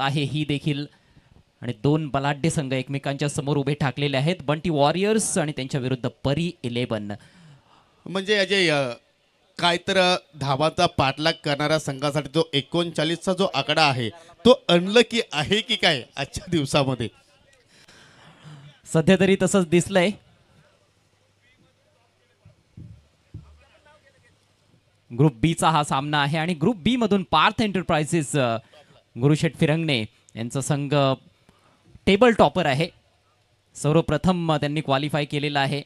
आहे ही देखील आणि दोन बलाढ्य संघ एकमेकांच्या समोर उभे ठाकलेले आहेत. बंटी वॉरियर्स आणि त्यांच्या विरुद्ध परी 11. म्हणजे अजय काय तर धावांचा पाठलाग करणाऱ्या संघासाठी तो 39चा जो आकडा आहे तो अनलकी आहे की काय आजच्या दिवसामध्ये? सध्या तरी तसंच दिसलंय. ग्रुप बी चा हा सामना आहे आणि ग्रुप बी मधून पार्थ एंटरप्राइजेस गुरुशेठ फिरंगणे यांचा संघ टेबल टॉपर आहे. सर्वप्रथम त्यांनी क्वालिफाय केलेला आहे.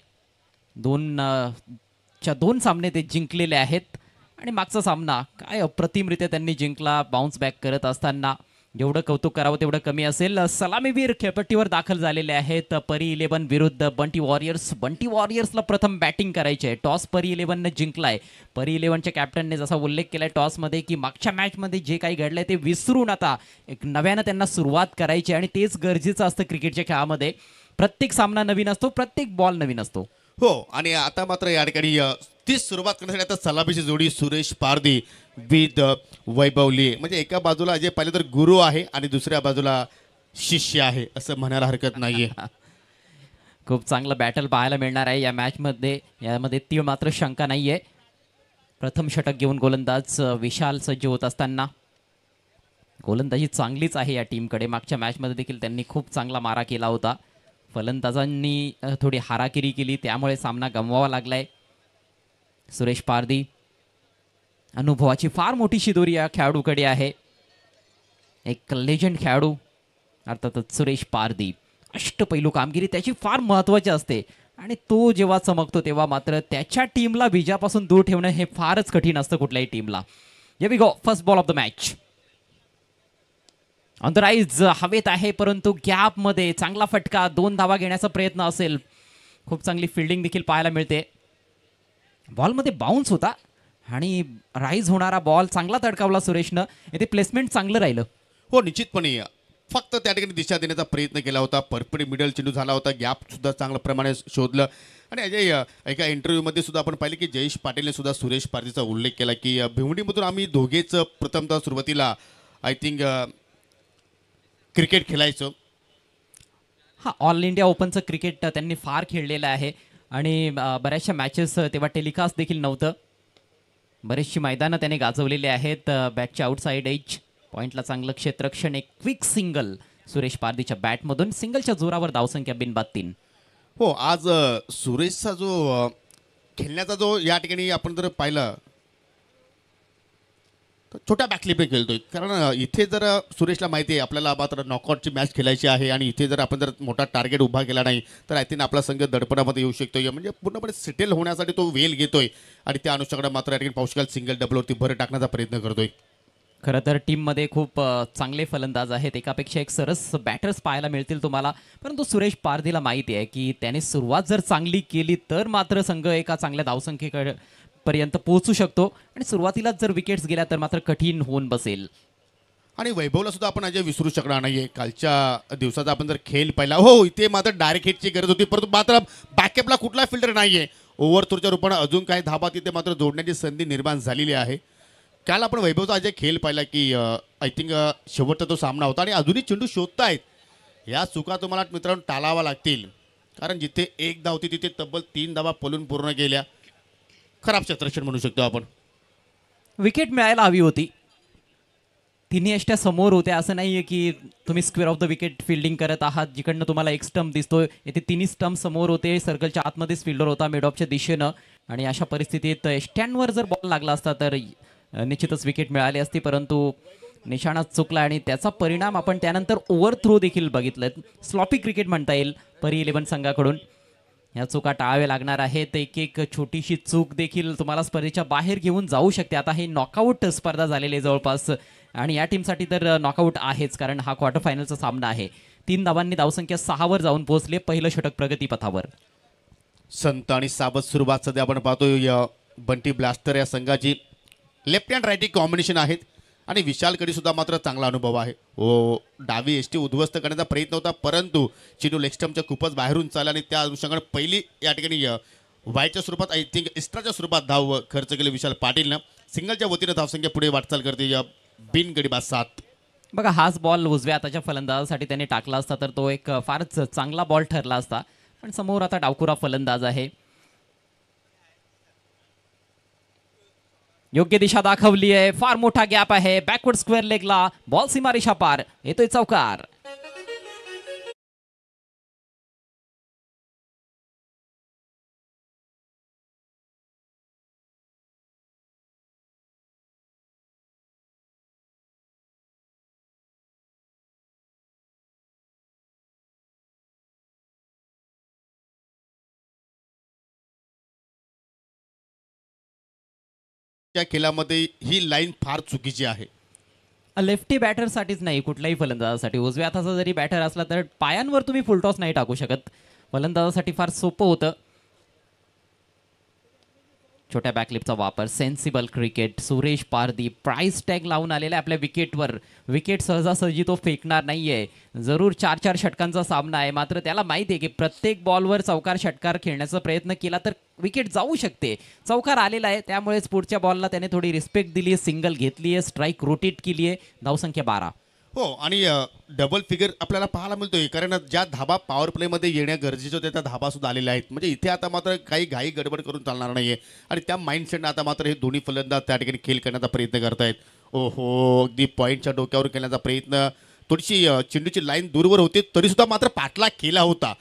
दोन सामने ते जिंकलेले आहेत आणि मागचा सामना काय अप्रतिमरित्या त्यांनी जिंकला. बाउन्स बॅक करत असताना जेवढं कौतुक करावं तेवढं कमी असेल. सलामीवीर खेळपट्टीवर दाखल झालेले आहेत परी 11 विरुद्ध बंटी वॉरियर्स. बंटी वॉरियर्सला प्रथम बॅटिंग करायची आहे. टॉस परी 11ने जिंकलाय. परी 11च्या कॅप्टनने जसा उल्लेख केलाय टॉसमध्ये की मागच्या मॅचमध्ये जे काही घडलंय ते विसरून आता एक नव्यानं त्यांना सुरुवात करायची आणि तेच गरजेचं असतं क्रिकेटच्या खेळामध्ये. प्रत्येक सामना नवीन असतो, प्रत्येक बॉल नवीन असतो. हो, आणि आता मात्र या ठिकाणी ती सुरुवात करण्यासाठी आता सलामीची जोडी सुरेश पारधी विथ वैभवली. म्हणजे एका बाजूला अजय पाहिले तर गुरु आहे आणि दुसऱ्या बाजूला शिष्य आहे असं म्हणायला हरकत नाहीये. खूप चांगलं बॅटल पाहायला मिळणार आहे या मॅचमध्ये. यामध्ये ती मात्र शंका नाहीये. प्रथम षटक घेऊन गोलंदाज विशाल सज्ज होत असताना गोलंदाजी चांगलीच आहे या टीमकडे. मागच्या मॅचमध्ये देखील त्यांनी खूप चांगला मारा केला होता. फलंदाजांनी थोडी हाराकिरी केली त्यामुळे सामना गमवावा लागलाय. सुरेश पारधी अनुभवाची फार मोठी शिदोरी या खेळाडूकडे आहे. एक लेजंड खेळाडू अर्थातच सुरेश पारधी. अष्टपैलू कामगिरी त्याची फार महत्त्वाची असते आणि तो जेव्हा चमकतो तेव्हा मात्र त्याच्या टीमला विजयापासून दूर ठेवणं हे फारच कठीण असतं कुठल्याही टीमला. Here we go, first ball of the match. On the rise हवेत आहे परंतु गॅपमध्ये चांगला फटका. 2 धावा घेण्याचा प्रयत्न असेल. खूप चांगली फिल्डिंग देखील पाहायला मिळते. बॉलमध्ये बाउन्स होता आणि राईज होणारा बॉल चांगला तडकावला सुरेशनं. येथे प्लेसमेंट चांगलं राहिलं. हो, निश्चितपणे फक्त त्या ठिकाणी दिशा देण्याचा प्रयत्न केला होता. परफेक्ट मिडल चेंडू झाला होता. गॅप सुद्धा चांगल्या प्रमाणे शोधलं. आणि अजय एका इंटरव्ह्यूमध्ये सुद्धा आपण पाहिलं की जयेश पाटीलने सुद्धा सुरेश पारधीचा उल्लेख केला की भिवंडीमधून आम्ही दोघेच प्रथमतः सुरुवातीला आय थिंक क्रिकेट खेळायचो. हा, ऑल इंडिया ओपनचं क्रिकेट त्यांनी फार खेळलेलं आहे आणि बऱ्याचशा मॅचेस तेव्हा टेलिकास्ट देखील नव्हतं. बरेचशी मैदानं त्याने गाजवलेली आहेत. बॅटच्या आउटसाईड एज पॉईंटला चांगलं क्षेत्ररक्षण. एक क्विक सिंगल सुरेश पारधीच्या बॅटमधून. सिंगलच्या जोरावर धावसंख्या बिनबाद 3. हो, आज सुरेशचा जो खेळण्याचा जो या ठिकाणी आपण जर पाहिलं तर छोट्या बॅकलिपे खेळतोय. कारण इथे जर सुरेशला माहिती आहे आपल्याला मात्र नॉकआउटची मॅच खेळायची आहे आणि इथे जर आपण जर मोठा टार्गेट उभा केला नाही तर आय थिंक आपला संघ दडपणामध्ये येऊ शकतो. म्हणजे पूर्णपणे सेटल होण्यासाठी तो वेल घेतोय आणि त्या अनुषंगाने मात्र या ठिकाणी पावसाळ सिंगल डबलवरती भर टाकण्याचा प्रयत्न करतोय. खरं तर टीममध्ये खूप चांगले फलंदाज आहेत. एकापेक्षा एक सरस बॅटर्स पाहायला मिळतील तुम्हाला. परंतु सुरेश पारधीला माहिती आहे की त्याने सुरुवात जर चांगली केली तर मात्र संघ एका चांगल्या धावसंख्येकडे पर्यंत पोहोचू शकतो आणि सुरुवातीलाच जर विकेट्स गेल्या तर मात्र कठीण होऊन बसेल. आणि वैभवला सुद्धा आपण अजय विसरू शकणार नाहीये. कालच्या दिवसाचा आपण जर खेळ पाहिला, हो इथे मात्र डायरेक्ट हिटची गरज होती परंतु मात्र बॅकअपला कुठला फिल्डर नाहीये. ओव्हरथ्रोच्या रूपाने अजून काही धाबा तिथे मात्र जोडण्याची संधी निर्माण झालेली आहे. काल आपण वैभवचा अजय खेळ पाहिला की आय थिंक शेवटचा तो सामना होता आणि अजूनही चेंडू शोधतायत. या चुका तुम्हाला मित्रांनो टाळावा लागतील. कारण जिथे एक धाव होती तिथे तब्बल 3 धावा पलून पूर्ण केल्या. खराब क्षेत्ररक्षण म्हणू शकतो आपण. विकेट मिळायला हवी होती. तिन्ही अष्ट्या समोर होत्या. असं नाहीये की तुम्ही square of the wicket fielding करत आहात जिकडनं तुम्हाला एक स्टंप दिसतोय. येथे तिन्ही स्टंप समोर होते. सर्कलच्या आतमध्येच फिल्डर होता मिड ऑफच्या दिशेनं आणि अशा परिस्थितीत स्टँडवर जर बॉल लागला असता तर निश्चितच विकेट मिळाली असती. परंतु निशाणा चुकला आणि त्याचा परिणाम आपण त्यानंतर ओव्हरथ्रो देखील बघितलं. स्लॉपी क्रिकेट म्हणता येईल परी 11 संघाकडून. या चुका टाळाव्या लागणार आहेत. एक एक छोटीशी चूक देखील तुम्हाला स्पर्धेच्या बाहेर घेऊन जाऊ शकते. आता हे नॉकआउट स्पर्धा झालेली आहे जवळपास आणि या टीमसाठी तर नॉकआउट आहेच कारण हा क्वार्टर फायनलचा सामना आहे. 3 धावांनी धावसंख्या 6 वर जाऊन पोहोचले. पहिलं षटक प्रगतीपथावर. संत आणि साबत सुरुवात सध्या आपण पाहतोय. बंटी ब्लास्टर या संघाची लेफ्ट हँड राईट कॉम्बिनेशन आहेत आणि विशालकडे सुद्धा मात्र चांगला अनुभव आहे. डावी एसटी उद्ध्वस्त करण्याचा प्रयत्न होता परंतु चेंडू लेग स्टंपच्या खूपच बाहेरून चालला आणि त्या अनुषंगाने पहिली या ठिकाणी वाईच्या स्वरूपात आय थिंक एक्स्ट्राच्या स्वरूपात धाव खर्च केले विशाल पाटीलनं. सिंगलच्या वतीनं धावसंख्या पुढे वाटचाल करते. बिनगडी बाद 7. बघा हाच बॉल उजव्या हाताच्या फलंदाजासाठी त्याने टाकला असता तर तो एक फारच चांगला बॉल ठरला असता. पण समोर आता डावकुरा फलंदाज आहे. योग्य दिशा दाखवली आहे. फार मोठा गॅप आहे. बॅकवर्ड स्क्वेअर लेगला बॉल सीमारेषा पार येतोय चौकार. त्या खेळामध्ये ही लाईन फार चुकीची आहे. लेफ्टी बॅटरसाठीच नाही कुठल्याही फलंदाजासाठी उजव्या हाताचा जरी बॅटर असला तर पायांवर तुम्ही फुलटॉस नाही टाकू शकत. फलंदाजासाठी फार सोपं होतं. छोट्या बॅकलिपचा वापर sensible cricket. Suresh Pardi price tag लावून आलेल्या आपल्या विकेटवर. विकेट सहजासहजी तो फेकणार नाहीये. जरूर 4-4 षटकांचा सामना आहे मात्र त्याला माहिती आहे की प्रत्येक बॉलवर चौकार षटकार खेळण्याचा प्रयत्न केला तर विकेट जाऊ शकते. चौकार आलेला आहे त्यामुळेच पुढच्या बॉलला त्याने थोडी रिस्पेक्ट दिली आहे. सिंगल घेतली आहे. स्ट्राईक रोटेट केली आहे. धावसंख्या 12. हो आणि डबल फिगर आपल्याला पाहायला मिळतोय कारण ज्या धाबा पॉवर प्लेमध्ये येण्या गरजेच्या होत्या त्या धाबा सुद्धा आलेल्या आहेत. म्हणजे इथे आता मात्र काही घाई गडबड करून चालणार नाहीये आणि त्या माइंडसेटनं आता मात्र हे दोन्ही फलंदाज त्या ठिकाणी खेळ करण्याचा प्रयत्न करतायत. ओहो अगदी पॉईंटच्या डोक्यावर केल्याचा प्रयत्न. थोडीशी चेंडूची लाईन दूरवर होती तरी सुद्धा मात्र पाठलाग केला होता.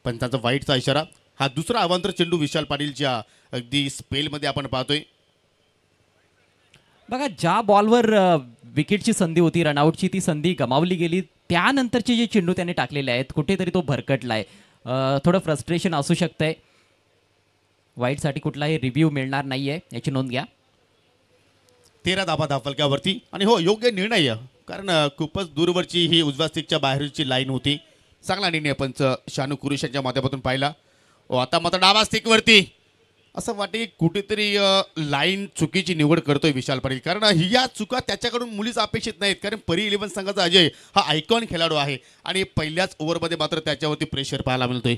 पण त्यांचा वाईटचा इशारा. हा दुसरा अवांतर चेंडू विशाल पाटीलच्या अगदी स्पेलमध्ये आपण पाहतोय. बघा ज्या बॉलवर विकेटची संधी होती रनआउटची ती संधी गमावली गेली. त्यानंतरचे जे चेंडू त्याने टाकलेले आहेत कुठेतरी तो भरकटलाय. थोडं फ्रस्ट्रेशन असू शकतंय. वाईटसाठी कुठलाही रिव्ह्यू मिळणार नाहीये याची नोंद घ्या. 13 धाबा धावफलक्यावरती आणि हो योग्य निर्णय कारण खूपच दूरवरची ही उजव्या स्टिकच्या बाहेरची लाईन होती. चांगला निर्णय पंच शानू कुरेश यांच्या माध्यमातून पाहिला. आता मात्र डावा स्टिकवरती असं वाटते की कुठेतरी लाईन चुकीची निवड करतोय विशाल पाटील कारण या चुका त्याच्याकडून मुलीच अपेक्षित नाहीत कारण परी 11 संघाचा अजय हा आयकॉन खेळाडू आहे आणि पहिल्याच ओव्हरमध्ये मात्र त्याच्यावरती प्रेशर पाहायला मिळतोय.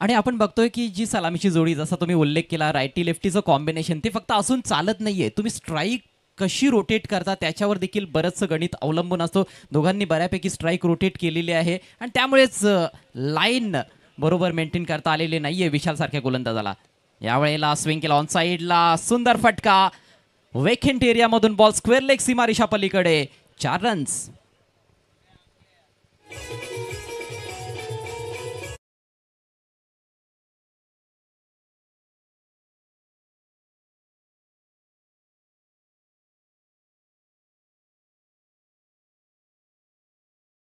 आणि आपण बघतोय की जी सलामीची जोडी जसा तुम्ही उल्लेख केला रायटी लेफ्टीचं कॉम्बिनेशन ते फक्त असून चालत नाहीये. तुम्ही स्ट्राईक कशी रोटेट करता त्याच्यावर देखील बरंचसं गणित अवलंबून असतो. दोघांनी बऱ्यापैकी स्ट्राईक रोटेट केलेली आहे आणि त्यामुळेच लाईन बरोबर मेंटेन करता आलेली नाहीये विशाल सारख्या गोलंदाजाला. यावेळेला स्विंग केला ऑन साईडला सुंदर फटका. वेकेंट एरियामधून बॉल स्क्वेअर लेग सीमारेषा पलीकडे 4 रन्स.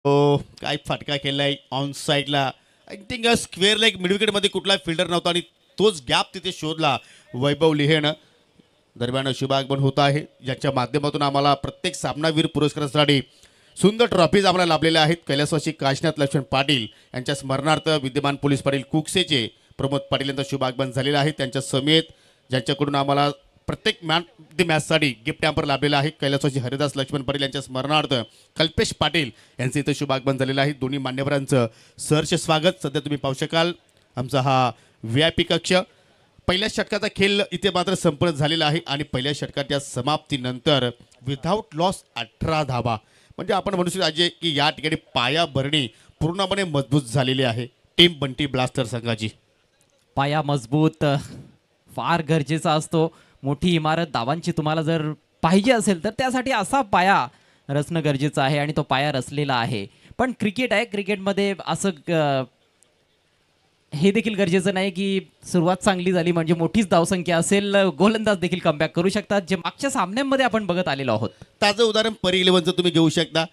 हो काय फटका केलाय ऑन साईडला. आय थिंक स्क्वेअर लेग मिडविकेटमध्ये कुठला फिल्डर नव्हता आणि तोच गॅप तिथे शोधला वैभव लिहेनं. दरम्यान शुभागमन होत आहे ज्याच्या माध्यमातून आम्हाला प्रत्येक सामनावीर पुरस्कारासाठी सुंदर ट्रॉफीज आम्हाला लाभलेल्या आहेत. कैलासवासी काशीनाथ लक्ष्मण पाटील यांच्या स्मरणार्थ विद्यमान पोलीस पाटील कुकसेचे प्रमोद पाटील यांचं शुभागमन झालेलं आहे. त्यांच्या समेत ज्यांच्याकडून आम्हाला प्रत्येक मॅन द मॅचसाठी गिफ्ट हॅम्पर लाभलेला आहे. कैलासवासी हरिदास लक्ष्मण पाटील यांच्या स्मरणार्थ कल्पेश पाटील यांचं इथं शुभागमन झालेलं आहे. दोन्ही मान्यवरांचं सहर्ष स्वागत. सध्या तुम्ही पाहू शकाल आमचा हा VIP कक्ष. पहिल्या षटकाचा खेळ इथे मात्र संपन्न झालेला आहे आणि पहिल्या षटकाच्या समाप्तीनंतर विदाऊट लॉस 18 धाबा म्हणजे आपण म्हणू शकतो अजय की या ठिकाणी पायाभरणी पूर्णपणे मजबूत झालेली आहे टीम बंटी ब्लास्टर संघाची. पाया मजबूत फार गरजेचा असतो. मोठी इमारत धावांची तुम्हाला जर पाहिजे असेल तर त्यासाठी असा पाया रचणं गरजेचं आहे आणि तो पाया रचलेला आहे. पण क्रिकेट आहे. क्रिकेटमध्ये असं हे देखील गरजेचं नाही की सुरुवात चांगली झाली म्हणजे मोठीच धावसंख्या असेल. गोलंदाज देखील कमबॅक करू शकतात जे मागच्या सामन्यांमध्ये आपण बघत आलेलो आहोत. ताजं उदाहरण परी 11चं तुम्ही घेऊ शकता.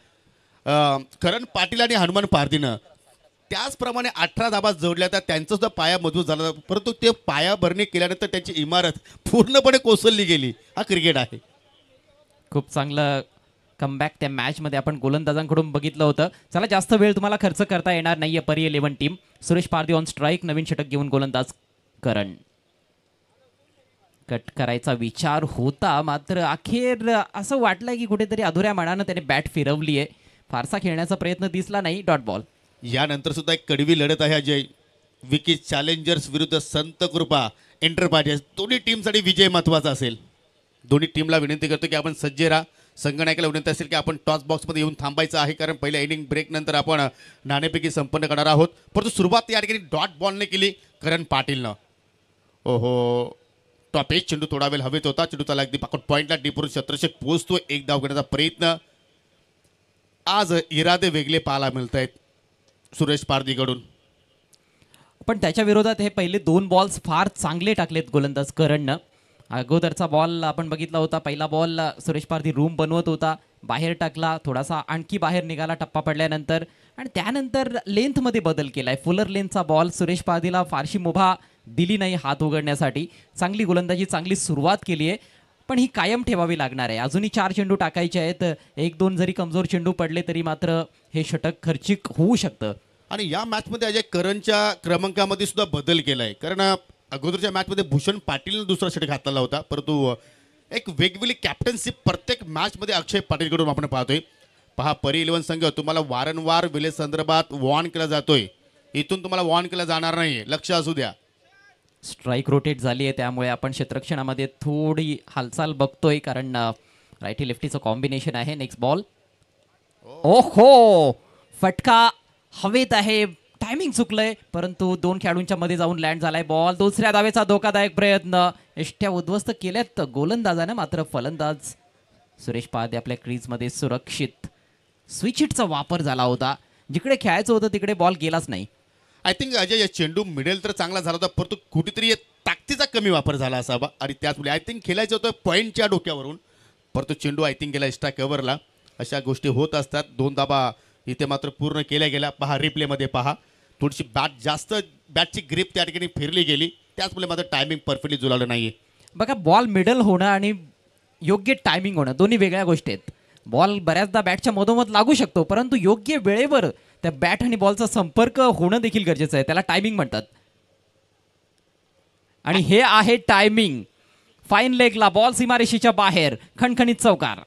करण पाटील आणि हनुमान पारदीनं त्याचप्रमाणे 18 धाबा जोडल्या तर त्यांचा सुद्धा पाया मजबूत झाला परंतु ते पाया भरणी केल्यानंतर त्यांची इमारत पूर्णपणे कोसळली गेली. हा क्रिकेट आहे. खूप चांगलं कमबॅक त्या मॅचमध्ये आपण गोलंदाजांकडून बघितलं होतं. चला जास्त वेळ तुम्हाला खर्च करता येणार नाहीये Pari 11 team. Suresh Pardi on strike. नवीन षटक घेऊन गोलंदाज करण. कट करायचा विचार होता मात्र अखेर असं वाटलं की कुठेतरी अधुऱ्या मनानं त्याने बॅट फिरवली आहे. फारसा खेळण्याचा प्रयत्न दिसला नाही. Dot ball. यानंतर सुद्धा एक कडवी लढत आहे अजय. विकी चॅलेंजर्स विरुद्ध संत कृपा एंटरप्राइजेस. दोन्ही टीमसाठी विजय महत्त्वाचा असेल. दोन्ही टीमला विनंती करतो की आपण सज्ज राहा. संगणकाला विनंती असेल की आपण टॉस बॉक्समध्ये येऊन थांबायचं आहे, कारण पहिल्या इनिंग ब्रेक नंतर आपण नाणेफेकी संपन्न करणार आहोत. परंतु सुरुवात या ठिकाणी डॉट बॉलने केली करण पाटीलनं. ओहो, टॉप एज चेंडू थोडा वेळ हवेत होता. चेंडू त्याला अगदी पाकट पॉईंटला डीपवरून शतरक्षक पोहोचतो. एक धाव घेण्याचा प्रयत्न. आज इरादे वेगळे पाहायला मिळत आहेत सुरेश पारदीकडून. पण त्याच्या विरोधात हे पहिले 2 बॉल्स फार चांगले टाकलेत गोलंदाज करणनं. अगोदरचा बॉल आपण बघितला होता, पहिला बॉल सुरेश पारधी रूम बनवत होता, बाहेर टाकला, थोडासा आणखी बाहेर निघाला टप्पा पडल्यानंतर, आणि त्यानंतर लेंथमध्ये बदल केलाय. फुलर लेंथचा बॉल सुरेश पारधीला फारशी मुभा दिली नाही हात उघडण्यासाठी. चांगली गोलंदाजी, चांगली सुरुवात केली आहे, पण ही कायम ठेवावी लागणार आहे. अजूनही 4 चेंडू टाकायचे आहेत. 1-2 जरी कमजोर चेंडू पडले तरी मात्र हे षटक खर्चिक होऊ शकतं. आणि या मॅचमध्ये अजय करणच्या क्रमांकामध्ये सुद्धा बदल केलाय, कारण अगोदरच्या मॅचमध्ये भूषण पाटीलनं दुसरा षटक घातलेला होता, परंतु एक वेगवेगळी कॅप्टन्शिप प्रत्येक मॅचमध्ये अक्षय पाटीलकडून आपण पाहतोय. पहा, परी 11 संघ तुम्हाला वारंवार विलेसंदर्भात वॉर्न केला जातोय. इथून तुम्हाला वॉर्न केला जाणार नाही, लक्ष असू द्या. स्ट्राईक रोटेट झाली आहे, त्यामुळे आपण क्षेत्ररक्षणामध्ये थोडी हालचाल बघतोय, कारण रायटी लेफ्टीचं कॉम्बिनेशन आहे. Next ball. ओहो, फटका हवेत आहे, टायमिंग चुकलंय, परंतु 2 खेळाडूंच्या मध्ये जाऊन लँड झालाय बॉल. दुसऱ्या धावेचा धोकादायक प्रयत्न. एष्ट्या उद्ध्वस्त केल्यात गोलंदाजानं, मात्र फलंदाज सुरेश पारधी आपल्या क्रीजमध्ये सुरक्षित. स्विच हिटचा वापर झाला होता, जिकडे खेळायचं होतं तिकडे बॉल गेलाच नाही. आय थिंक अजय या चेंडू मिडेल तर चांगला झाला होता, परंतु कुठेतरी ताकदीचा कमी वापर झाला असावा. आणि त्याचमुळे आय थिंक खेळायचं होतं पॉईंटच्या डोक्यावरून, परंतु चेंडू आय थिंक गेला एक्स्ट्रा कव्हरला. अशा गोष्टी होत असतात. 2 धाबा इथे मात्र पूर्ण केल्या गेल्या. पहा, रिप्लेमध्ये पहा, थोडीशी बॅटची ग्रिप त्या ठिकाणी फिरली गेली, त्याचमुळे मात्र टायमिंग परफेक्टली जुळालं नाहीये. बघा, बॉल मिडल होणं आणि योग्य टायमिंग होणं दोन्ही वेगळ्या गोष्टी आहेत. बॉल बऱ्याचदा बॅटच्या मधोमध लागू शकतो, परंतु योग्य वेळेवर त्या बॅट आणि बॉलचा संपर्क होणं देखील गरजेचं आहे. त्याला टायमिंग म्हणतात, आणि हे आहे टायमिंग. फाईन लेगला बॉल सीमारेषेच्या बाहेर, खणखणीत चौकार.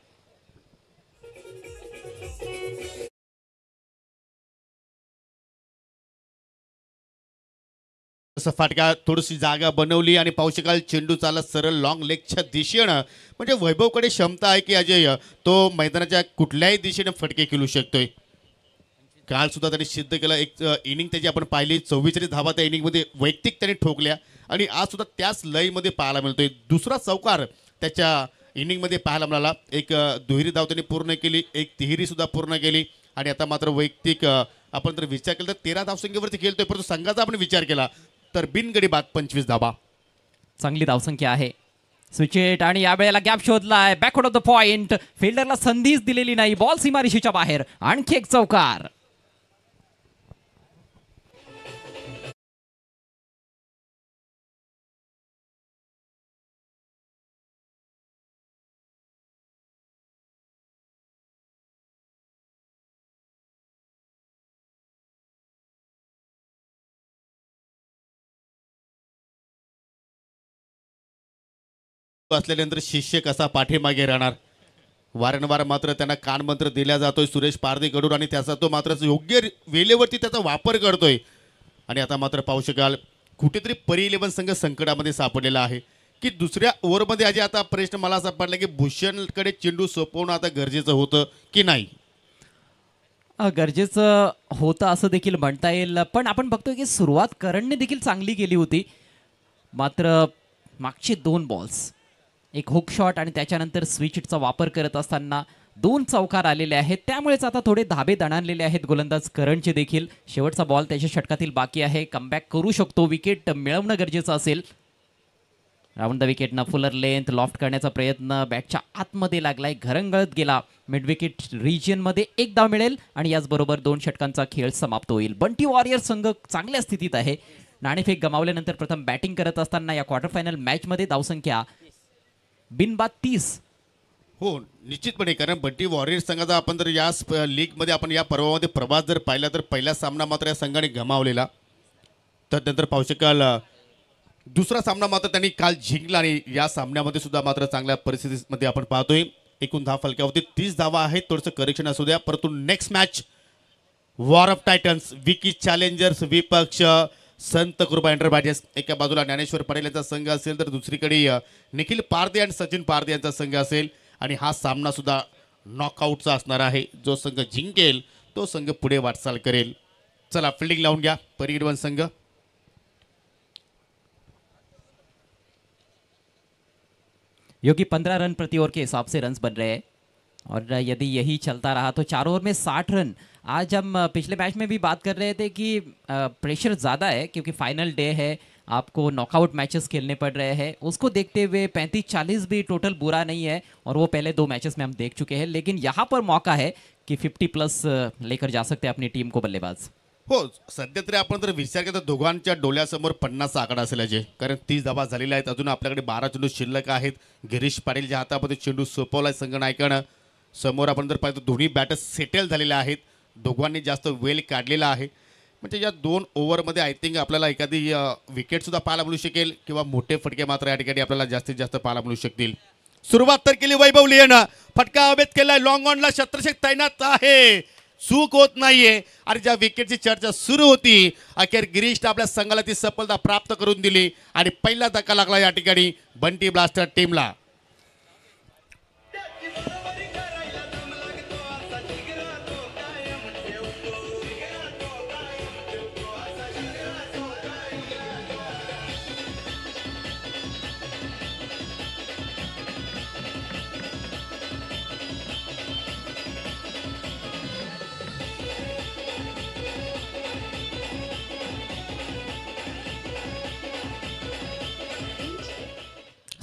फाटका थोडीशी जागा बनवली आणि पाहू शकाल चेंडू चालला सरळ लॉंग लेगच्या दिशेनं. म्हणजे वैभवकडे क्षमता आहे की अजय तो मैदानाच्या कुठल्याही दिशेने फटके खेळू शकतोय. काल सुद्धा त्यांनी सिद्ध केलं. एक इनिंग त्याची आपण पाहिली, 44 धावा त्या इनिंगमध्ये वैयक्तिक त्यांनी ठोकल्या, आणि आज सुद्धा त्याच लयमध्ये पाहायला मिळतोय. दुसरा चौकार त्याच्या इनिंगमध्ये पाहायला मिळाला. एक दुहेरी धाव त्यांनी पूर्ण केली, एक तिहेरी सुद्धा पूर्ण केली, आणि आता मात्र वैयक्तिक आपण जर विचार केला तर 13 धावसंख्येवरती खेळतोय, परंतु संघाचा आपण विचार केला तर बिनगडी बाद 25 धाबा. चांगली धावसंख्या आहे. स्विचेट, आणि यावेळेला गॅप शोधलाय. बॅकवर्ड ऑफ द पॉइंट, फिल्डरला संधीच दिलेली नाही. बॉल सीमारेषेच्या बाहेर, आणखी एक चौकार. असल्यानंतर शिष्य कसा पाठीमागे राहणार. वारंवार मात्र त्यांना कानमंत्र दिला जातोय सुरेश पारधीकडून, आणि त्याचा तो मात्र योग्य वेळेवरती त्याचा वापर करतोय. आणि आता मात्र पाहू शकाल कुठेतरी परी 11 संघ संकटामध्ये सापडलेला आहे की दुसऱ्या ओव्हरमध्ये. अजय आता प्रश्न मला असा पडला की भूषणकडे चेंडू सोपवणं आता गरजेचं होतं की नाही. गरजेचं होतं असं देखील म्हणता येईल, पण आपण बघतोय की सुरुवात करणने देखील चांगली केली होती, मात्र मागचे 2 बॉल्स, एक हुक शॉट आणि त्याच्यानंतर स्विच हिटचा वापर करत असताना 2 चौकार आलेले आहेत. त्यामुळेच आता थोडे धाबे दणाणलेले आहेत गोलंदाज करणचे देखील. शेवटचा बॉल त्याच्या षटकातील बाकी आहे. कमबॅक करू शकतो, विकेट मिळवणं गरजेचं असेल. राऊंड द विकेटनं फुलर लेंथ लॉफ्ट करण्याचा प्रयत्न बॅटच्या आतमध्ये लागलाय, घरंगळत गेला. मिड विकेट रिजनमध्ये 1 धाव मिळेल, आणि याचबरोबर 2 षटकांचा खेळ समाप्त होईल. बंटी वॉरियर संघ चांगल्या स्थितीत आहे. नाणेफेक गमावल्यानंतर प्रथम बॅटिंग करत असताना या क्वार्टर फायनल मॅचमध्ये धावसंख्या बिनबाद 30. हो, निश्चितपणे, कारण बंटी वॉरियर्स संघाचा आपण जर या लीगमध्ये आपण या पर्वामध्ये प्रवास जर पाहिला तर पहिला सामना मात्र या संघाने गमावलेला. त्यानंतर पाहू शकाल दुसरा सामना मात्र त्यांनी काल जिंकला, आणि या सामन्यामध्ये सुद्धा मात्र चांगल्या परिस्थितीमध्ये आपण पाहतोय. एकूण धाव फलकावरती 30 धावा आहेत. थोडंसं करेक्शन असू द्या, परंतु next match war of Titans, Vicky challengers विपक्ष संत कृपा एंटरप्राइजेस. एका बाजूला ज्ञानेश्वर पटेल यांचा संघ असेल तर दुसरीकडे निखिल पारदे आणि सचिन पारदे यांचा संघ असेल, आणि हा सामना सुद्धा नॉकआउटचा असणार आहे. जो संघ जिंकेल तो संघ पुढे वाटचाल करेल. चला फिल्डिंग लावून घ्या परी इलेव्हन संघ. योगी 15 रन प्रति ओवर के हिसाब से रन्स बन रहे हैं और यदि यही चलता रहा तो 4 ओवर में 60 रन. आज हम पिछले मैच में भी बात कर रहे थे कि प्रेशर ज़्यादा है क्योंकि फाइनल डे है, आपको नॉकआउट मैचेस खेलने पड़ रहे हैं. उसको देखते हुए 35-40 भी टोटल बुरा नहीं है और वो पहले 2 मैचेस में हम देख चुके हैं. लेकिन यहाँ पर मौका है कि 50 प्लस लेकर जा सकते हैं अपनी टीम को बल्लेबाज. हो सध्या तरी आपण जर विचार केला तर दोघांच्या डोळ्यासमोर 50चा आकडा असेल अजय. कारण 30 धावा झालेल्या आहेत. अजून आपल्याकडे 12 चेंडू शिल्लक आहेत. गिरीश पाटीलच्या हातामध्ये चेंडू सोपवलाय संघ नायकानं. समोर आपण जर पाहिलं तर दोन्ही बॅटर्स सेटल झालेले आहेत. दोघांनी जास्त वेळ काढलेला आहे. म्हणजे या 2 ओव्हरमध्ये आय थिंक आपल्याला एखादी विकेटसुद्धा पाहायला मिळू शकेल किंवा मोठे फटके मात्र या ठिकाणी आपल्याला जास्तीत जास्त पाहायला मिळू शकतील. सुरुवात तर केली वैभव लियनं. फटका हवेत केलाय. लॉंग ऑनला शत्रशेख तैनात आहे. चूक होत नाहीये. आणि ज्या विकेटची चर्चा सुरू होती अखेर गिरीशने आपल्या संघाला ती सफलता प्राप्त करून दिली आणि पहिला धक्का लागला या ठिकाणी बंटी ब्लास्टर टीमला.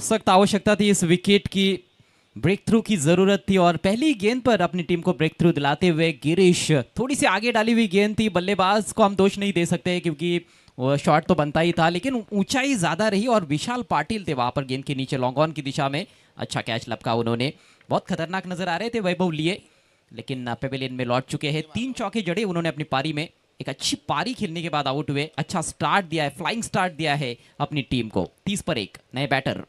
सख्त आवश्यकता थी इस विकेट की. ब्रेक थ्रू की जरूरत थी और पहली गेंद पर अपनी टीम को ब्रेक थ्रू दिलाते हुए गिरीश, थोड़ी सी आगे डाली हुई गेंद थी. बल्लेबाज को हम दोष नहीं दे सकते क्योंकि वो शॉट तो बनता ही था, लेकिन ऊंचाई ज्यादा रही और विशाल पाटिल थे वहां पर गेंद के नीचे लॉन्ग ऑन की दिशा में. अच्छा कैच लपका उन्होंने. बहुत खतरनाक नजर आ रहे थे वैभव लिए, लेकिन पेवेलियन में लौट चुके हैं. 3 चौके जड़े उन्होंने अपनी पारी में. एक अच्छी पारी खेलने के बाद आउट हुए. अच्छा स्टार्ट दिया है, फ्लाइंग स्टार्ट दिया है अपनी टीम को. 30 पर 1 नए बैटर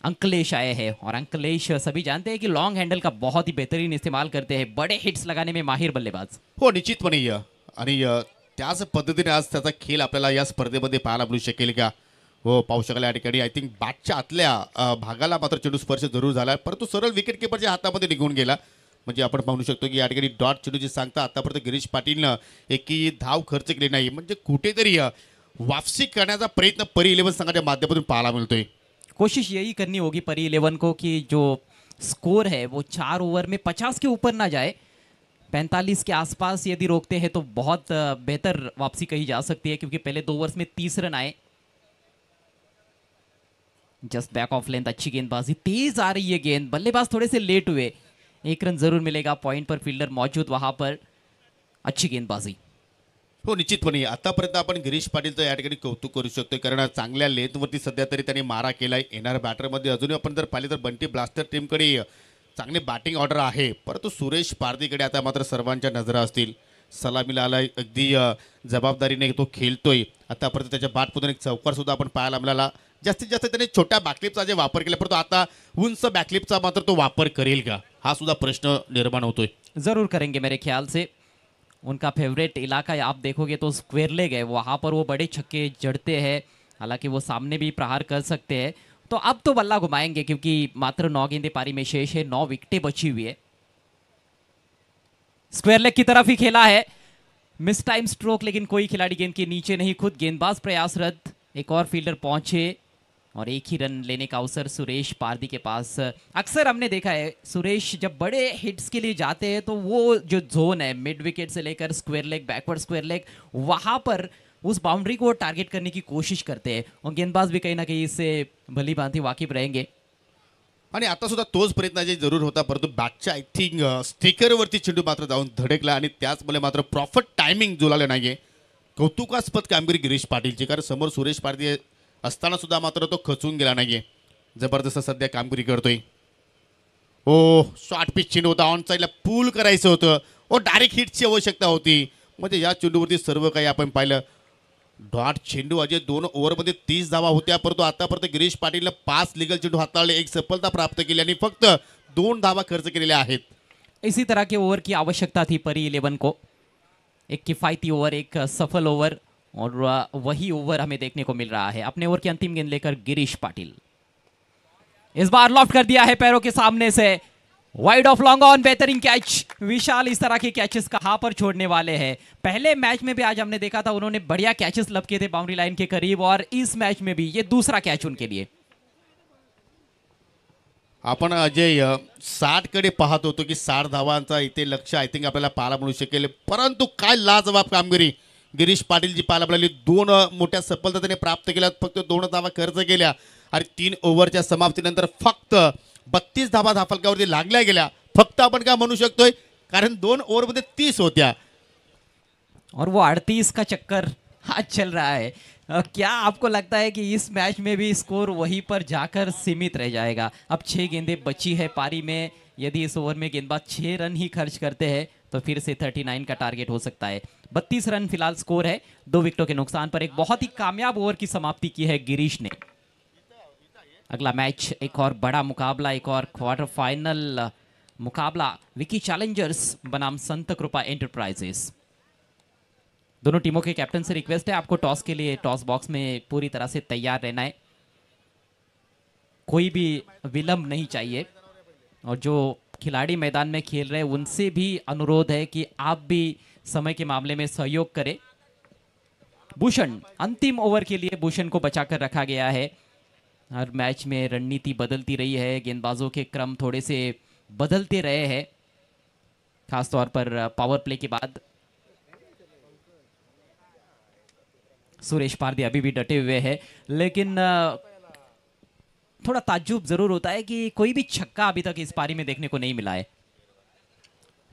अंकलेश आए हैं और अंकलेश सभी जानते हैं कि लॉन्ग हैंडल का बहुत ही बेहतरीन इस्तेमाल करते हैं. बड़े हिट्स लगाने में माहिर बल्लेबाज. हो निश्चितपणे आणि त्याच पद्धतीने आज त्याचा खेळ आपल्याला या स्पर्धेमध्ये पाहायला मिळू शकेल का. हो पाहू शकाल या ठिकाणी आय थिंक बॅटच्या आतल्या भागाला मात्र चेंडू स्पर्श जरूर झाला, परंतु सरळ विकेट किपरच्या हातामध्ये निघून गेला. म्हणजे आपण पाहू शकतो की या ठिकाणी डॉट चेंडूची सांगता आतापर्यंत गिरीश पाटीलनं एकही धाव खर्च केली नाही. म्हणजे कुठेतरी वापसी करण्याचा प्रयत्न परी 11 संघाच्या माध्यमातून पाहायला मिळतोय. कोशिश यही करनी होगी परी 11 को कि जो स्कोर है वो 4 ओवर में 50 के ऊपर ना जाए. 45 के आसपास यदि रोकते हैं तो बहुत बेहतर वापसी कही जा सकती है क्योंकि पहले 2 ओवर्स में 30 रन आए. Just back of length. अच्छी गेंदबाजी, तेज आ रही है गेंद. बल्लेबाज थोड़े से लेट हुए. 1 रन जरूर मिलेगा. पॉइंट पर फील्डर मौजूद वहां पर. अच्छी गेंदबाजी. हो निश्चितपणे आतापर्यंत आपण गिरीश पाटीलचं या ठिकाणी कौतुक करू शकतो कारण चांगल्या लेंथवरती सध्या तरी त्यांनी मारा केलाय. येणाऱ्या बॅटरमध्ये अजूनही आपण जर पाहिले तर बंटी ब्लास्टर टीमकडे चांगली बॅटिंग ऑर्डर आहे, परंतु सुरेश पारदीकडे आता मात्र सर्वांच्या नजरा असतील. सलामीला आलाय, अगदी जबाबदारीने तो खेळतोय. आतापर्यंत त्याच्या बॅटमधून एक चौकार सुद्धा आपण पाहायला मिळाला. जास्तीत जास्त त्याने छोट्या बॅकलिपचा जे वापर केला, परंतु आता उंच बॅकलिपचा मात्र तो वापर करेल का हा सुद्धा प्रश्न निर्माण होतोय. जरूर करेंगे मेरे ख्याल से. उनका फेवरेट इलाका आप देखोगे तो स्क्वेयर लेग है, वहाँ पर वो बड़े छक्के जड़ते हैं. हालांकि वो सामने भी प्रहार कर सकते हैं. तो अब तो बल्ला घुमाएंगे क्योंकि मात्र 9 गेंदें पारी में शेष है. 9 विकेटें बची हुई है. स्क्वेयर लेग की तरफ ही खेला है. मिस टाइम स्ट्रोक, लेकिन कोई खिलाड़ी गेंद के नीचे नहीं. खुद गेंदबाज प्रयासरत. एक और फील्डर पहुंचे और एक ही रन लेने का अवसर सुरेश पारदी के पास. अक्सर हमने देखा है सुरेश जब बड़े हिट्स के लिए जाते हैं तो वो जो जोन है मिड विकेट से लेकर square leg, backward square leg, वहां पर उस बाउंड्री को टारगेट करने की कोशिश करते हैं और गेंदबाज भी कहीं ना कहीं इससे भली भांति वाकिफ रहेंगे. आणि आता सुद्धा तोच प्रयत्न जे जरूर होता, परंतु बॅटच्या आय थिंक स्टिकरवरती चेंडू मात्र जाऊन धडकला आणि त्याचमुळे मात्र प्रॉपर टायमिंग जुळालं नाहीये. कौतुकास्पद कामगिरी गिरीश पाटीलची, कारण समोर सुरेश पारदी असताना सुद्धा मात्र तो खचून गेला नाहीये. जबरदस्त सध्या कामगिरी करतोय. ओ शॉर्ट पिच चेंडू होता, ऑन साईडला पूल करायचं होतं. ओ डायरेक्ट हिटची आवश्यकता होती. म्हणजे या चेंडूवरती सर्व काही आपण पाहिलं. डॉट चेंडू अजय 2 ओव्हरमध्ये 30 धावा होत्या, परंतु आतापर्यंत गिरीश पाटीलने 5 लिगल चेंडू हाताळले, 1 सफलता प्राप्त केली आणि फक्त 2 धावा खर्च केलेल्या आहेत. इसी तरह के ओवर की आवश्यकता थी परी 11 को. एक किफायती ओवर, एक सफल ओवर, और वही ओवर हमें देखने को मिल रहा है. अपने ओवर की अंतिम गेंद लेकर गिरीश पाटिल. इस बार लॉफ्ट कर दिया है पैरों के सामने से. वाइड ऑफ लॉन्ग ऑन, बेहतरीन कैच। विशाल इस तरह के कैचेस कहां पर छोड़ने वाले हैं? पहले मैच में भी आज हमने देखा था उन्होंने बढ़िया कैचेस लब किए थे बाउंड्री लाइन के करीब, और इस मैच में भी ये दूसरा कैच उनके लिए। आपण अजय 60 कडे पाहत होतो की 60 धावांचा इथे लक्ष आय थिंक आपल्याला पाहायला मिळू शकेल, परंतु काय लाजवाब कामगिरी गिरीश पाटील जी पाहायला मिळाली। 2 मोठ्या सफलता त्याने प्राप्त केल्या, फक्त 2 धावा खर्च केल्या आणि 3 ओव्हरच्या समाप्तीनंतर फक्त 32 धावा धाफलकावरती लागल्या गेल्या। फक्त आपण काय म्हणू शकतोय, कारण 2 ओव्हरमध्ये 30 होत्या और वो 38 का चक्कर आज चल रहा है। क्या आपको लगता है कि इस मैच में भी स्कोर वहीं पर जाकर सीमित रह जाएगा? अब 6 गेंदें बची है पारी में, यदि इस ओवर में गेंदबाज 6 रन ही खर्च करते हैं तो फिर से 39 का टारगेट हो सकता है। 32 रन फिलहाल स्कोर है, 2 विकेटों के नुकसान पर। एक बहुत ही कामयाब ओवर की समाप्ति की है गिरीश ने। अगला मैच एक और बड़ा मुकाबला, एक और क्वार्टर फाइनल मुकाबला विकी चैलेंजर्स बनाम संत कृपा एंटरप्राइजेस। दोनों टीमों के कैप्टन से रिक्वेस्ट है आपको टॉस के लिए टॉस बॉक्स में पूरी तरह से तैयार रहना है, कोई भी विलंब नहीं चाहिए। और जो खिलाड़ी मैदान में खेल रहे हैं उनसे भी अनुरोध है कि आप भी समय के मामले में सहयोग करें। भूषण, अंतिम ओवर के लिए भूषण को बचाकर रखा गया है। हर मैच में रणनीति बदलती रही है, गेंदबाजों के क्रम थोड़े से बदलते रहे हैं, खासतौर पर पावर प्ले के बाद। सुरेश पारदी अभी भी डटे हुए हैं, लेकिन थोड़ा ताज्जुब जरूर होता है कि कोई भी छक्का अभी तक इस पारी में देखने को नहीं मिला है।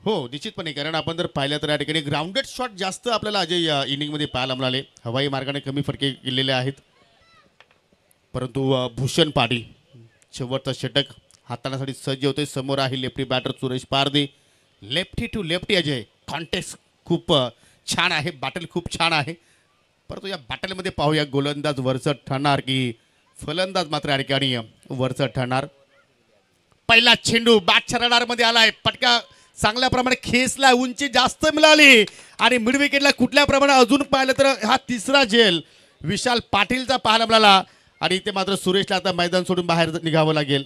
हो निश्चितपणे, कारण आपण जर पाहिलं तर या ठिकाणी ग्राउंडेड शॉट जास्त आपल्याला अजय या इनिंगमध्ये पाहायला मिळाले। हवाई मार्गाने कमी फटके गेलेले आहेत, परंतु भूषण पाटील शेवटचा षटक हाताळण्यासाठी सज्ज होते। समोर आहे lefty batter Suresh Pardi, lefty to lefty. Ajay contest खूप छान आहे, बॅटल खूप छान आहे, परंतु या बॅटलमध्ये पाहूया गोलंदाज वरचढ ठरणार की फलंदाज मात्र या ठिकाणी वरचढ ठरणार। पहिला चेंडू बॅटच्या रडारमध्ये आलाय, पटका चांगल्या प्रमाणे खेचला, उंची जास्त मिळाली आणि मिड विकेटला कुठल्या प्रमाणे अजून पाहिलं तर हा तिसरा झेल विशाल पाटीलचा पाहायला मिळाला आणि इथे मात्र सुरेशला आता मैदान सोडून बाहेर निघावं लागेल।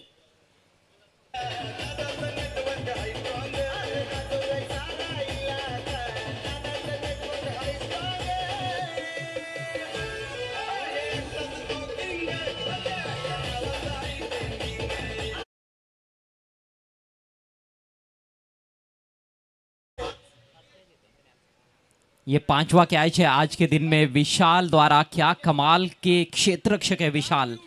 ये 5वां कैच है आज के दिन में विशाल द्वारा। क्या कमाल के क्षेत्र रक्षक है विशाल,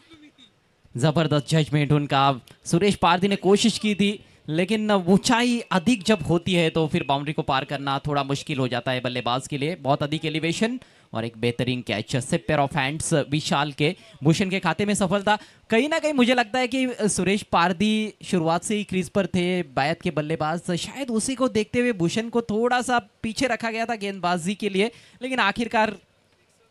जबरदस्त जजमेंट उनका। सुरेश पारदी ने कोशिश की थी, लेकिन ऊंचाई अधिक जब होती है तो फिर बाउंड्री को पार करना थोड़ा मुश्किल हो जाता है बल्लेबाज के लिए। बहुत अधिक एलिवेशन और एक बेहतरीन catch, safe pair of hands Vishal के। भूषण के खाते में सफलता। कहीं ना कहीं मुझे लगता है कि सुरेश पारदी शुरुआत से ही क्रीज पर थे, बैत के बल्लेबाज, शायद उसी को देखते हुए भूषण को थोड़ा सा पीछे रखा गया था गेंदबाजी के लिए। लेकिन आखिरकार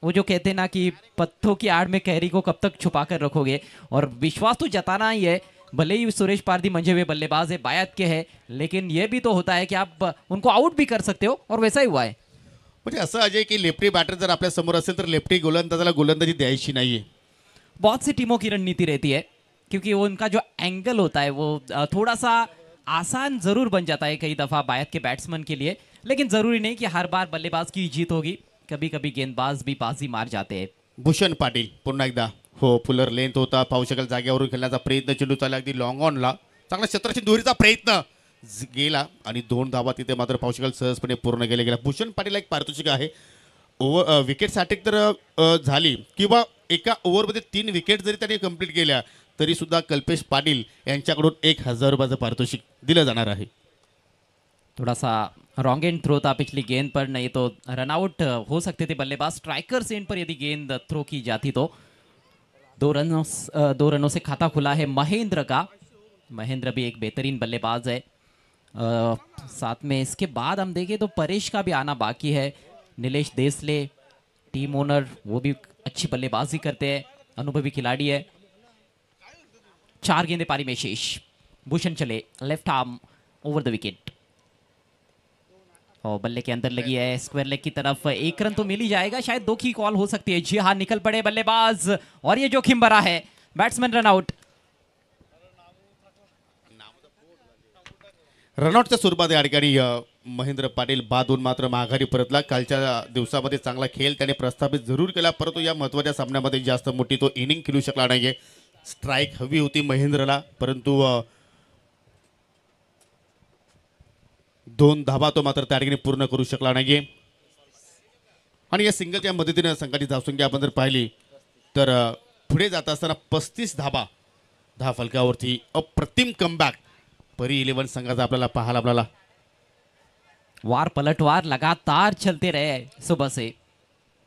वो जो कहते हैं ना कि पत्थों की आड़ में कैरी को कब तक छुपा कर रखोगे, और विश्वास तो जताना ही है। भले ही सुरेश पारदी मंजे हुए बल्लेबाज है, बायत के है, लेकिन ये भी तो होता है कि आप उनको आउट भी कर सकते हो, और वैसा ही हुआ है। म्हणजे असं अजय की लेफ्टी बॅटर जर आपल्या समोर असेल तर लेफ्टी गोलंदाजाला गोलंदाजी द्यायची नाहीये। बहुत सी टीमों की रणनीति रहती है, क्योंकि वो उनका जो एंगल होता है वो थोड़ा सा आसान जरूर बन जाता है कई दफा बायत के बैट्समैन के लिए, लेकिन जरूरी नहीं कि हर बार बल्लेबाज की जीत होगी, कभी कभी गेंदबाज भी बाजी मार जाते हैं। भूषण पाटील पुन्हा एकदा, हो फुलर लेंथ होता, पाहू शकाल जागेवरून खेळण्याचा प्रयत्न, चेंडू चालला अगदी लॉंग ऑनला, चांगला क्षेत्राची दोरीचा प्रयत्न गेला आणि 2 धावा तिथे मात्र पाहू शकाल सहजपणे पूर्ण गेला। भूषण पाटील एक पारितोषिक आहे, ओव्हर विकेटसाठी तर झाली किंवा एका ओव्हरमध्ये 3 विकेट जरी त्यांनी कंप्लीट केल्या तरी सुद्धा कल्पेश पाटील यांच्याकडून 1000 रुपयाचं पारितोषिक दिलं जाणार आहे। थोड़ा सा रॉन्ग एंड थ्रो था पिछली गेंद पर, नहीं तो रनआउट हो सकते थे बल्लेबाज। स्ट्राइकर एंड पर यदि गेंद थ्रो की जाती तो 2 रनों से खाता खुला है महेंद्र का। महेंद्र भी एक बेहतरीन बल्लेबाज है। साथ में इसके बाद हम देखें तो परेश का भी आना बाकी है। नीलेश देसले टीम ओनर, वो भी अच्छी बल्लेबाजी करते हैं, अनुभवी खिलाड़ी है। 4 गेंदें पारी में शेष। भूषण चले left arm over the wicket, और बल्ले के अंदर लगी है स्क्वायर लेग की तरफ। 1 रन तो मिल ही जाएगा, शायद 2 की कॉल हो सकती है। जी हाँ, निकल पड़े बल्लेबाज, और ये जोखिम भरा है। Batsman run out. रनआउटच्या स्वरूपात या ठिकाणी महेंद्र पाटील बाद होऊन मात्र माघारी परतला. कालच्या दिवसामध्ये चांगला खेळ त्याने प्रस्थापित जरूर केला, परंतु या महत्त्वाच्या सामन्यामध्ये जास्त मोठी तो इनिंग खेळू शकला नाहीये. स्ट्राईक हवी होती महेंद्रला, परंतु 2 धावा तो मात्र त्या ठिकाणी पूर्ण करू शकला नाहीये. आणि या सिंगलच्या मदतीने संघाची धावसंख्या आपण जर पाहिली तर पुढे जात असताना 35 धावा फलकावरती अप्रतिम कमबॅक परी 11 संघाचा आपल्याला पाहायला आपल्याला. वार पलटवार लगातार चलते रहे सुबह से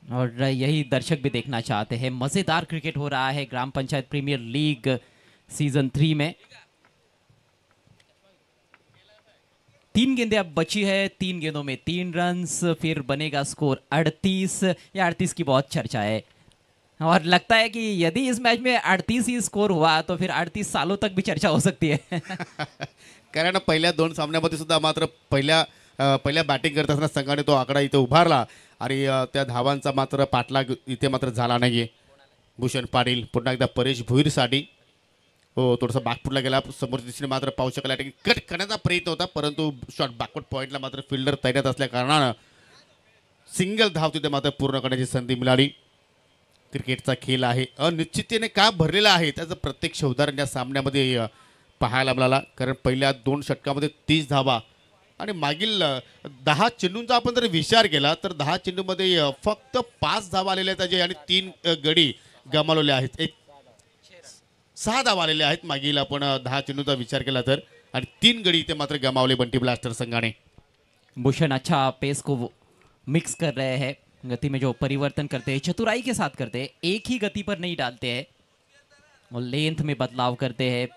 और यही दर्शक भी देखना चाहते हैं. मजेदार क्रिकेट हो रहा है ग्राम पंचायत प्रीमियर लीग सीजन 3 में. 3 गेंदें अब बची है, 3 गेंदों में 3 रन्स, फिर बनेगा स्कोर 38. या 38 की बहुत चर्चा है और लगता है कि यदि इस मैच में 38 ही स्कोर हुआ तो फिर 38 सालों तक भी चर्चा हो सकती है. कारण पहिल्या 2 सामन्यामध्ये सुद्धा मात्र पहिल्या बॅटिंग करत असताना संघाने तो आकडा इथे उभारला आणि त्या धावांचा मात्र पाठलाग इथे मात्र झाला नाहीये. भूषण पाटील पुन्हा एकदा परेश भोईरसाठी हो थोडासा बॅकफुटला गेला. समोर दिशेने मात्र पाहू शकला कट करण्याचा प्रयत्न होता, परंतु शॉट बॅकवर्ड पॉईंटला मात्र फिल्डर तैनात असल्या कारणानं सिंगल धाव तिथे मात्र पूर्ण करण्याची संधी मिळाली. क्रिकेटचा खेळ आहे, अनिश्चिततेने का भरलेला आहे त्याचं प्रत्यक्ष उदाहरण या सामन्यामध्ये पाहायला मिळाला. कारण पहिल्या 2 षटकामध्ये 30 धावा आणि मागील 10 चेंडूंचा आपण जर विचार केला तर 10 चेंडूमध्ये फक्त 5 धावा आलेल्या आहेत आणि 3 गडी गमावलेले आहेत. 6 धावा आलेल्या आहेत मागील आपण 10 चेंडूंचा विचार केला तर, आणि 3 गडी इथे मात्र गमावले बंटी ब्लास्टर संघाने. भूषण अच्छा पेस को मिक्स कर रहे हैं, गति में जो परिवर्तन करते हैं चतुराई के साथ करते हैं, एक ही गति पर नहीं डालते हैं और लेंथ में बदलाव करते हैं.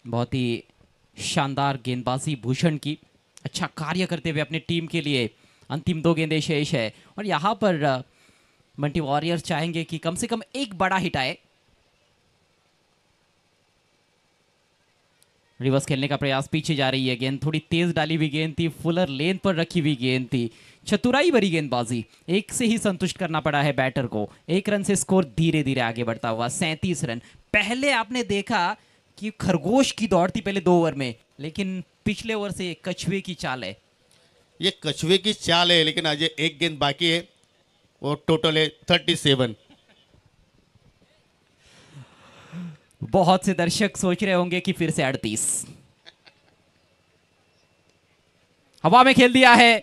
बहुत ही शानदार गेंदबाजी भूषण की, अच्छा कार्य करते हुए अपनी टीम के लिए. अंतिम 2 गेंदें शेष है और यहाँ पर बंटी वॉरियर्स चाहेंगे कि कम से कम एक बड़ा हिट आए. रिवर्स खेलने का प्रयास, पीछे जा रही है गेंद, थोड़ी तेज डाली हुई गेंद थी, फुलर लेन पर रखी हुई गेंद थी. चतुराई भरी गेंदबाजी, एक से ही संतुष्ट करना पड़ा है बैटर को. 1 रन से स्कोर धीरे धीरे आगे बढ़ता हुआ 37 रन. पहले आपने देखा कि खरगोश की दौड़ थी पहले 2 ओवर में, लेकिन पिछले ओवर से कछुए की चाल है. ये कछुए की चाल है, लेकिन अजय 1 गेंद बाकी है और टोटल है 37. बहुत से दर्शक सोच रहे होंगे कि फिर से 38. हवा में खेल दिया है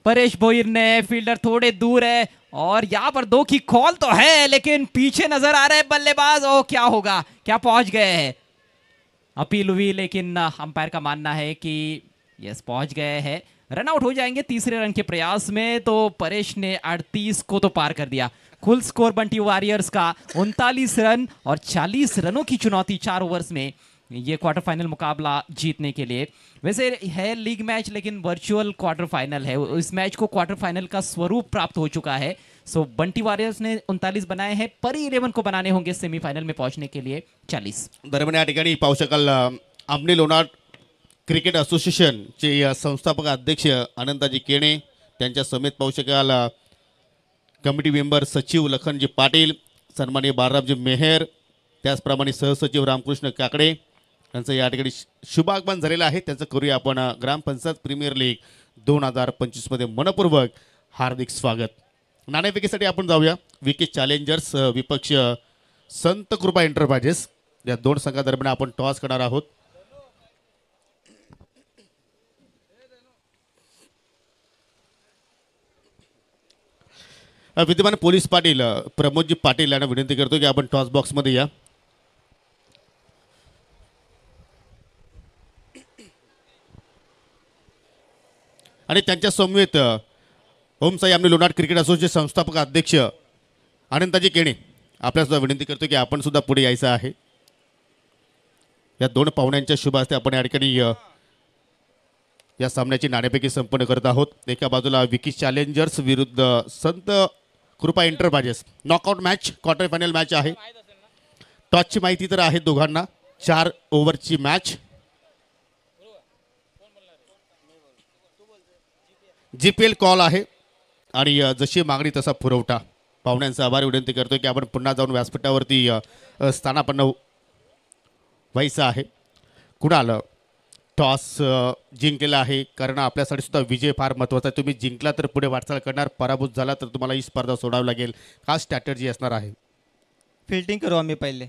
परेश भोईर ने, फील्डर थोड़े दूर है और यहां पर 2 की कॉल तो है, लेकिन पीछे नजर आ रहे बल्लेबाज. ओ क्या होगा, क्या पहुंच गए हैं. अपील हुई लेकिन अंपायर का मानना है कि यस पहुंच गए हैं. रन आउट हो जाएंगे तीसरे रन के प्रयास में. तो परेश ने 38 को तो पार कर दिया. कुल स्कोर बंटी वॉरियर्स का 39 रन और 40 रनों की चुनौती 4 ओवर्स में ये क्वार्टर फाइनल मुकाबला जीतने के लिए. वैसे है लीग मैच, लेकिन वर्चुअल क्वार्टर फाइनल है. इस मैच को क्वार्टर फाइनल का स्वरूप प्राप्त हो चुका है. सो बंटी वॉरियर्स ने 39 बनाए हैं, परी 11 को बनाने होंगे सेमीफाइनल में पहुंचने के लिए 40. दरम्यान या ठिकाणी पाहू शकाल आमने लोणार क्रिकेट असोसिएशनचे संस्थापक अध्यक्ष अनंताजी केणे, त्यांच्या समेत पाहू शकाल कमिटी मेंबर सचिव लखनजी पाटील, सन्माननीय बाळरामजी मेहर, त्याचप्रमाणे सहसचिव रामकृष्ण काकडे यांचं या ठिकाणी शुभागमन झालेलं आहे. त्यांचं करूया आपण ग्रामपंचायत प्रीमियर लीग 2025 मध्ये मनपूर्वक हार्दिक स्वागत. नाणेफेकीसाठी आपण जाऊया. विकी चॅलेंजर्स विपक्ष संत कृपा एंटरप्राइजेस या 2 संघादरम्यान आपण टॉस करणार आहोत. विद्यमान पोलीस पाटील प्रमोदजी पाटील यांना विनंती करतो की आपण टॉस बॉक्समध्ये या. आणि त्यांच्या समवेत ओमसाई आमने लोणार क्रिकेट असोसिएशन संस्थापक अध्यक्ष अनंताजी केणे आपल्या सुद्धा विनंती करतो की आपण सुद्धा पुढे यायचं आहे. या 2 पाहुण्यांच्या शुभ हस्ते आपण या ठिकाणी या सामन्याची नाणेफेकी संपन्न करत आहोत. एका बाजूला विकी चॅलेंजर्स विरुद्ध संत कृपा enterprises knockout match, quarter final match आहे. टॉसची माहिती तर आहे दोघांना. 4 ओव्हरची मॅच. GPL कॉल आहे आणि जशी मागणी तसा पुरवठा. पाहुण्यांचा आभार विनंती करतो की आपण पुन्हा जाऊन व्यासपीठावरती स्थानापन्न व्हायचं आहे. कुणाल टॉस जिंकलेला आहे, कारण आपल्यासाठी सुद्धा विजय फार महत्त्वाचा आहे. तुम्ही जिंकला तर पुढे वाटचाल करणार, पराभूत झाला तर तुम्हाला ही स्पर्धा सोडावी लागेल. का स्ट्रॅटर्जी असणार आहे? फिल्डिंग करू आम्ही पहिले.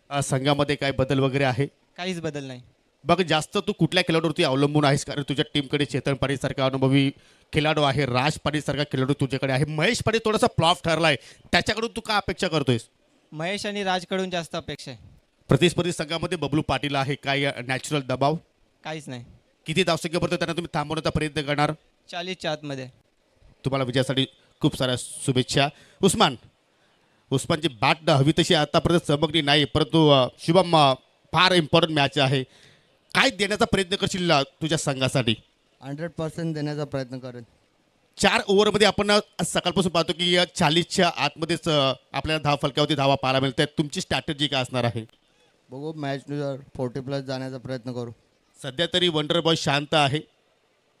संघामध्ये काय बदल वगैरे आहे? काहीच बदल नाही. बघ, जास्त तू कुठल्या खेळाडूवरती अवलंबून आहेस, कारण तुझ्या टीमकडे चेतन पाटील सारखा अनुभवी खेळाडू आहे, राज पाटील सारखा खेळाडू तुझ्याकडे आहे, महेश पाटील थोडासा फ्लॉप ठरला आहे, त्याच्याकडून तू का अपेक्षा करतोयस? महेश आणि राजकडून जास्त अपेक्षा आहे. प्रतिस्पर्धी संघामध्ये बबलू पाटील आहे, काय नॅचरल दबाव? काहीच नाही. किती धावसंख्येपर्यंत त्यांना तुम्ही थांबवण्याचा प्रयत्न करणार? 40च्या आतमध्ये. तुम्हाला विजयासाठी खूप साऱ्या शुभेच्छा. उस्मानची बॅट हवी तशी आतापर्यंत चमकली नाही, परंतु शुभम, फार इम्पॉर्टंट मॅच आहे, काय देण्याचा प्रयत्न करशील तुझ्या संघासाठी? 100% देण्याचा प्रयत्न करेन. 4 ओव्हरमध्ये आपण सकाळपासून पाहतो की 40च्या आतमध्येच आपल्याला धाव फलकावरती धावा पाहायला मिळतात. तुमची स्ट्रॅटेजी काय असणार आहे? बघू, मॅचनुसार 40+ जाण्याचा प्रयत्न करू. सध्या तरी वंडर बॉय शांत आहे,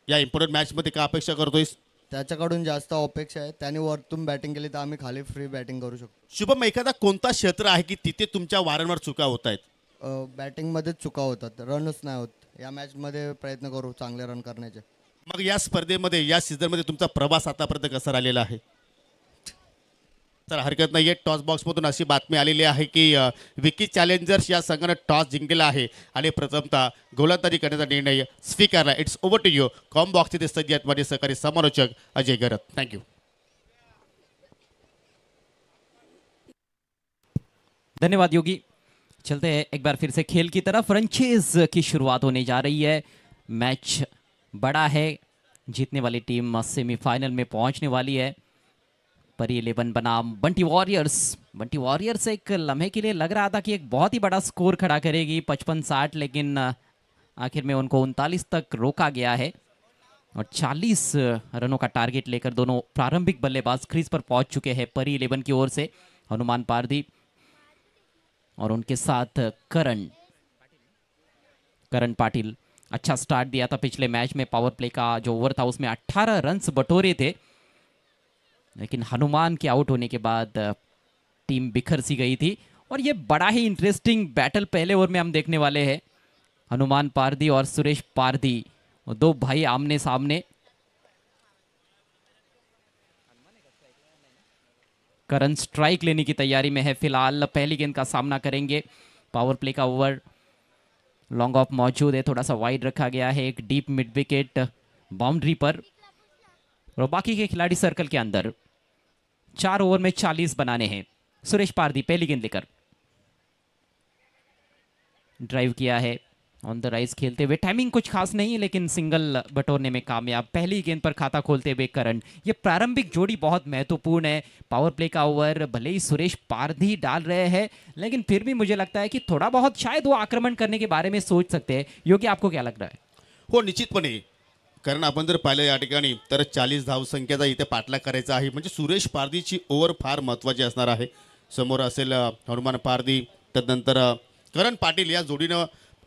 या इम्पॉर्टंट मॅचमध्ये का अपेक्षा करतोयस? त्याच्याकडून जास्त अपेक्षा आहे. त्याने वरतून बॅटिंग केली तर आम्ही खाली फ्री बॅटिंग करू शकतो. शुभम, एखादा कोणता क्षेत्र आहे की तिथे तुमच्या वारंवार चुका होत आहेत? बॅटिंगमध्येच चुका होतात, रनच नाही होत. या मॅचमध्ये प्रयत्न करू चांगले रन करण्याचे. मग या स्पर्धेमध्ये, या सीझनमध्ये तुमचा प्रवास आतापर्यंत कसा राहिलेला आहे? तर हरकत नाही आहे, टॉस बॉक्समधून अशी बातमी आलेली आहे की विकी चॅलेंजर्स या संघानं टॉस जिंकलेला आहे आणि प्रथमतः गोलंदाजी करण्याचा निर्णय स्वीकारला. It's over to you. Comm box इथे सज्ज आहेत माझे सहकारी समालोचक अजय गरत. थँक्यू. धन्यवाद योगी. चलते हैं एक बार फिर से खेल की तरफ. रनचेज की शुरुआत होने जा रही है. मैच बड़ा है, जीतने वाली टीम सेमीफाइनल में पहुंचने वाली है. परी 11 बनाम बंटी वॉरियर्स. बंटी वॉरियर्स एक लम्हे के लिए लग रहा था कि एक बहुत ही बड़ा स्कोर खड़ा करेगी 55-60, लेकिन आखिर में उनको 39 तक रोका गया है और 40 रनों का टारगेट लेकर दोनों प्रारंभिक बल्लेबाज क्रीज पर पहुंच चुके हैं. परी 11 की ओर से हनुमान पारदी और उनके साथ करण पाटिल. अच्छा स्टार्ट दिया था पिछले मैच में. पावर प्ले का जो ओवर था उसमें 18 रन्स बटोरे थे, लेकिन हनुमान के आउट होने के बाद टीम बिखर सी गई थी. और ये बड़ा ही इंटरेस्टिंग बैटल पहले ओवर में हम देखने वाले हैं. हनुमान पारदी और सुरेश पारदी, दो भाई आमने सामने. करण स्ट्राइक लेने की तैयारी में है फिलहाल. पहली गेंद का सामना करेंगे. पावर प्ले का ओवर, लॉन्ग ऑफ मौजूद है, थोड़ा सा वाइड रखा गया है. एक डीप मिड विकेट बाउंड्री पर और बाकी के खिलाड़ी सर्कल के अंदर. 4 ओवर में 40 बनाने हैं. सुरेश पारदी पहली गेंद लेकर ड्राइव किया है. ऑन द राइज खेलते हुए, टाइमिंग कुछ खास नहीं, लेकिन सिंगल बटोरने में कामयाब. पहली गेंद पर खाता खोलते हुए करण. ये प्रारंभिक जोड़ी बहुत महत्वपूर्ण है. पावर प्ले का ओवर भले ही सुरेश पारदी डाल रहे हैं, लेकिन फिर भी मुझे लगता है कि थोड़ा बहुत शायद वो आक्रमण करने के बारे में सोच सकते हैं. योगी, आपको क्या लग रहा है? हो, निश्चितपणे. कारण आपण जर पाहिलं या ठिकाणी तर 40 धावसंख्येचा इथे पाठलाग करायचा आहे, म्हणजे सुरेश पारदीची ओव्हर फार महत्त्वाची असणार आहे. समोर असेल हनुमान पारदी, त्यानंतर करण पाटील. या जोडीनं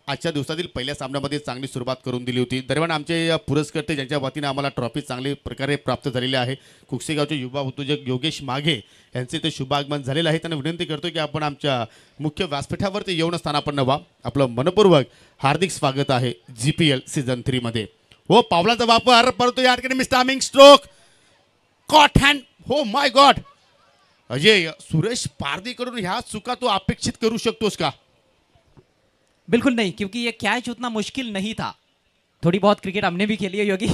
आजच्या दिवसातील पहिल्या सामन्यामध्ये चांगली सुरुवात करून दिली होती. दरम्यान आमचे पुरस्कर्ते ज्यांच्या वतीने आम्हाला ट्रॉफी चांगली प्रकारे प्राप्त झालेली आहे, कुकसेगावचे युवा उद्योजक योगेश माघे यांचे ते शुभागमन झालेलं आहे. त्यांना विनंती करतो की आपण आमच्या मुख्य व्यासपीठावरती येऊन स्थानापन्न व्हा. आपलं मनपूर्वक हार्दिक स्वागत आहे GPL सीझन 3 मध्ये. हो, पावलाचा वापर, परंतु या ठिकाणी मिस्टामिंग stroke, caught hand. Oh my god Ajay, Suresh पारदीकडून ह्या चुका तू अपेक्षित करू शकतोस का? बिल्कुल नहीं, क्योंकि ये कैच उतना मुश्किल नहीं था. थोड़ी बहुत क्रिकेट हमने भी खेली है योगी,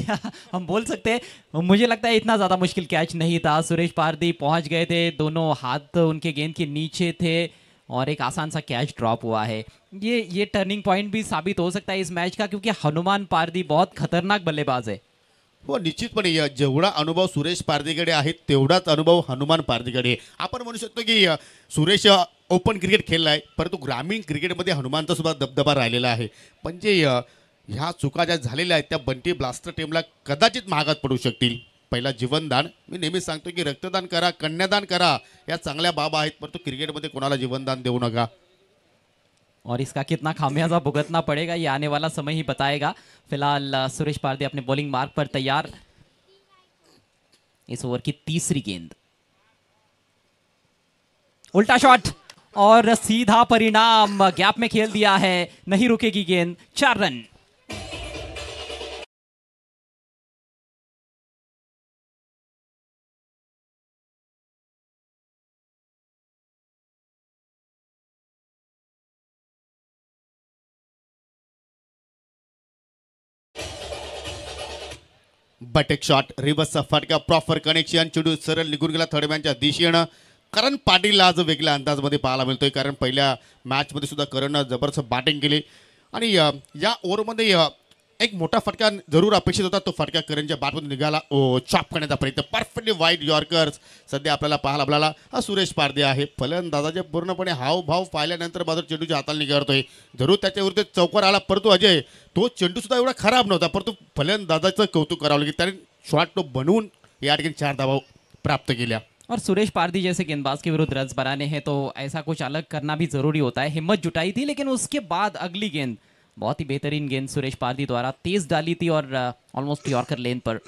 हम बोल सकते हैं. मुझे लगता है इतना ज़्यादा मुश्किल कैच नहीं था. सुरेश पारदी पहुंच गए थे, दोनों हाथ उनके गेंद के नीचे थे और एक आसान सा कैच ड्रॉप हुआ है. ये टर्निंग पॉइंट भी साबित हो सकता है इस मैच का, क्योंकि हनुमान पारदी बहुत खतरनाक बल्लेबाज है. हो, निश्चितपणे जेवढा अनुभव सुरेश पारदीकडे आहे तेवढाच अनुभव हनुमान पारदीकडे आहे. आपण म्हणू शकतो की सुरेश ओपन क्रिकेट खेळला आहे, परंतु ग्रामीण क्रिकेटमध्ये हनुमानचा सुद्धा दबदबा राहिलेला आहे. पण जे ह्या चुका ज्या झालेल्या आहेत त्या बंटी ब्लास्टर टीमला कदाचित महागात पडू शकतील. पहिला जीवनदान, मी नेहमीच सांगतो की रक्तदान करा, कन्यादान करा, या चांगल्या बाबा आहेत, परंतु क्रिकेटमध्ये कोणाला जीवनदान देऊ नका. और इसका कितना खामियाजा भुगतना पड़ेगा ये आने वाला समय ही बताएगा. फिलहाल सुरेश पारदी अपने बॉलिंग मार्क पर तैयार. इस ओवर की तीसरी गेंद, उल्टा शॉट और सीधा परिणाम. गैप में खेल दिया है, नहीं रुकेगी गेंद. 4 रन. बट एक शॉट रिव्हर्सचा फटका प्रॉपर कनेक्शन चेंडू सरळ निघून गेला थर्ड मॅनच्या दिशेनं. करण पाटीलला आज वेगळ्या अंदाजमध्ये पाहायला मिळतोय, कारण पहिल्या मॅचमध्ये सुद्धा करणनं जबरदस्त बॅटिंग केली आणि या ओव्हरमध्ये एक मोठा फटका जरूर अपेक्षित होता. तो फटका करणच्या बॅटमधून निघाला. चॉप करण्याचा प्रयत्न परफेक्टली वाईड यॉर्कर्स सध्या आपल्याला पाहायला मिळाला. हा सुरेश पारदे आहे. फलंदाजाचे पूर्णपणे हावभाव पाहिल्यानंतर मात्र चेंडूच्या हाताला निघारतोय. जरूर त्याच्याविरुद्ध चौकार आला, परंतु अजय तो चेंडू सुद्धा एवढा खराब नव्हता, परंतु फलंदाजाचं कौतुक करावं लागेल. त्याने शॉट तो बनवून या ठिकाणी 4 धावा प्राप्त केल्या. और सुरेश पारदी जैसे गेंदबाज के विरुद्ध रन्स बनाने हैं तो ऐसा कुछ अलग करना भी जरूरी होता है. हिम्मत जुटाई थी, लेकिन उसके बाद अगली गेंद बहुत ही बेहतरीन गेंद सुरेश पारदी द्वारा तेज डाली थी और almost yorker lane per.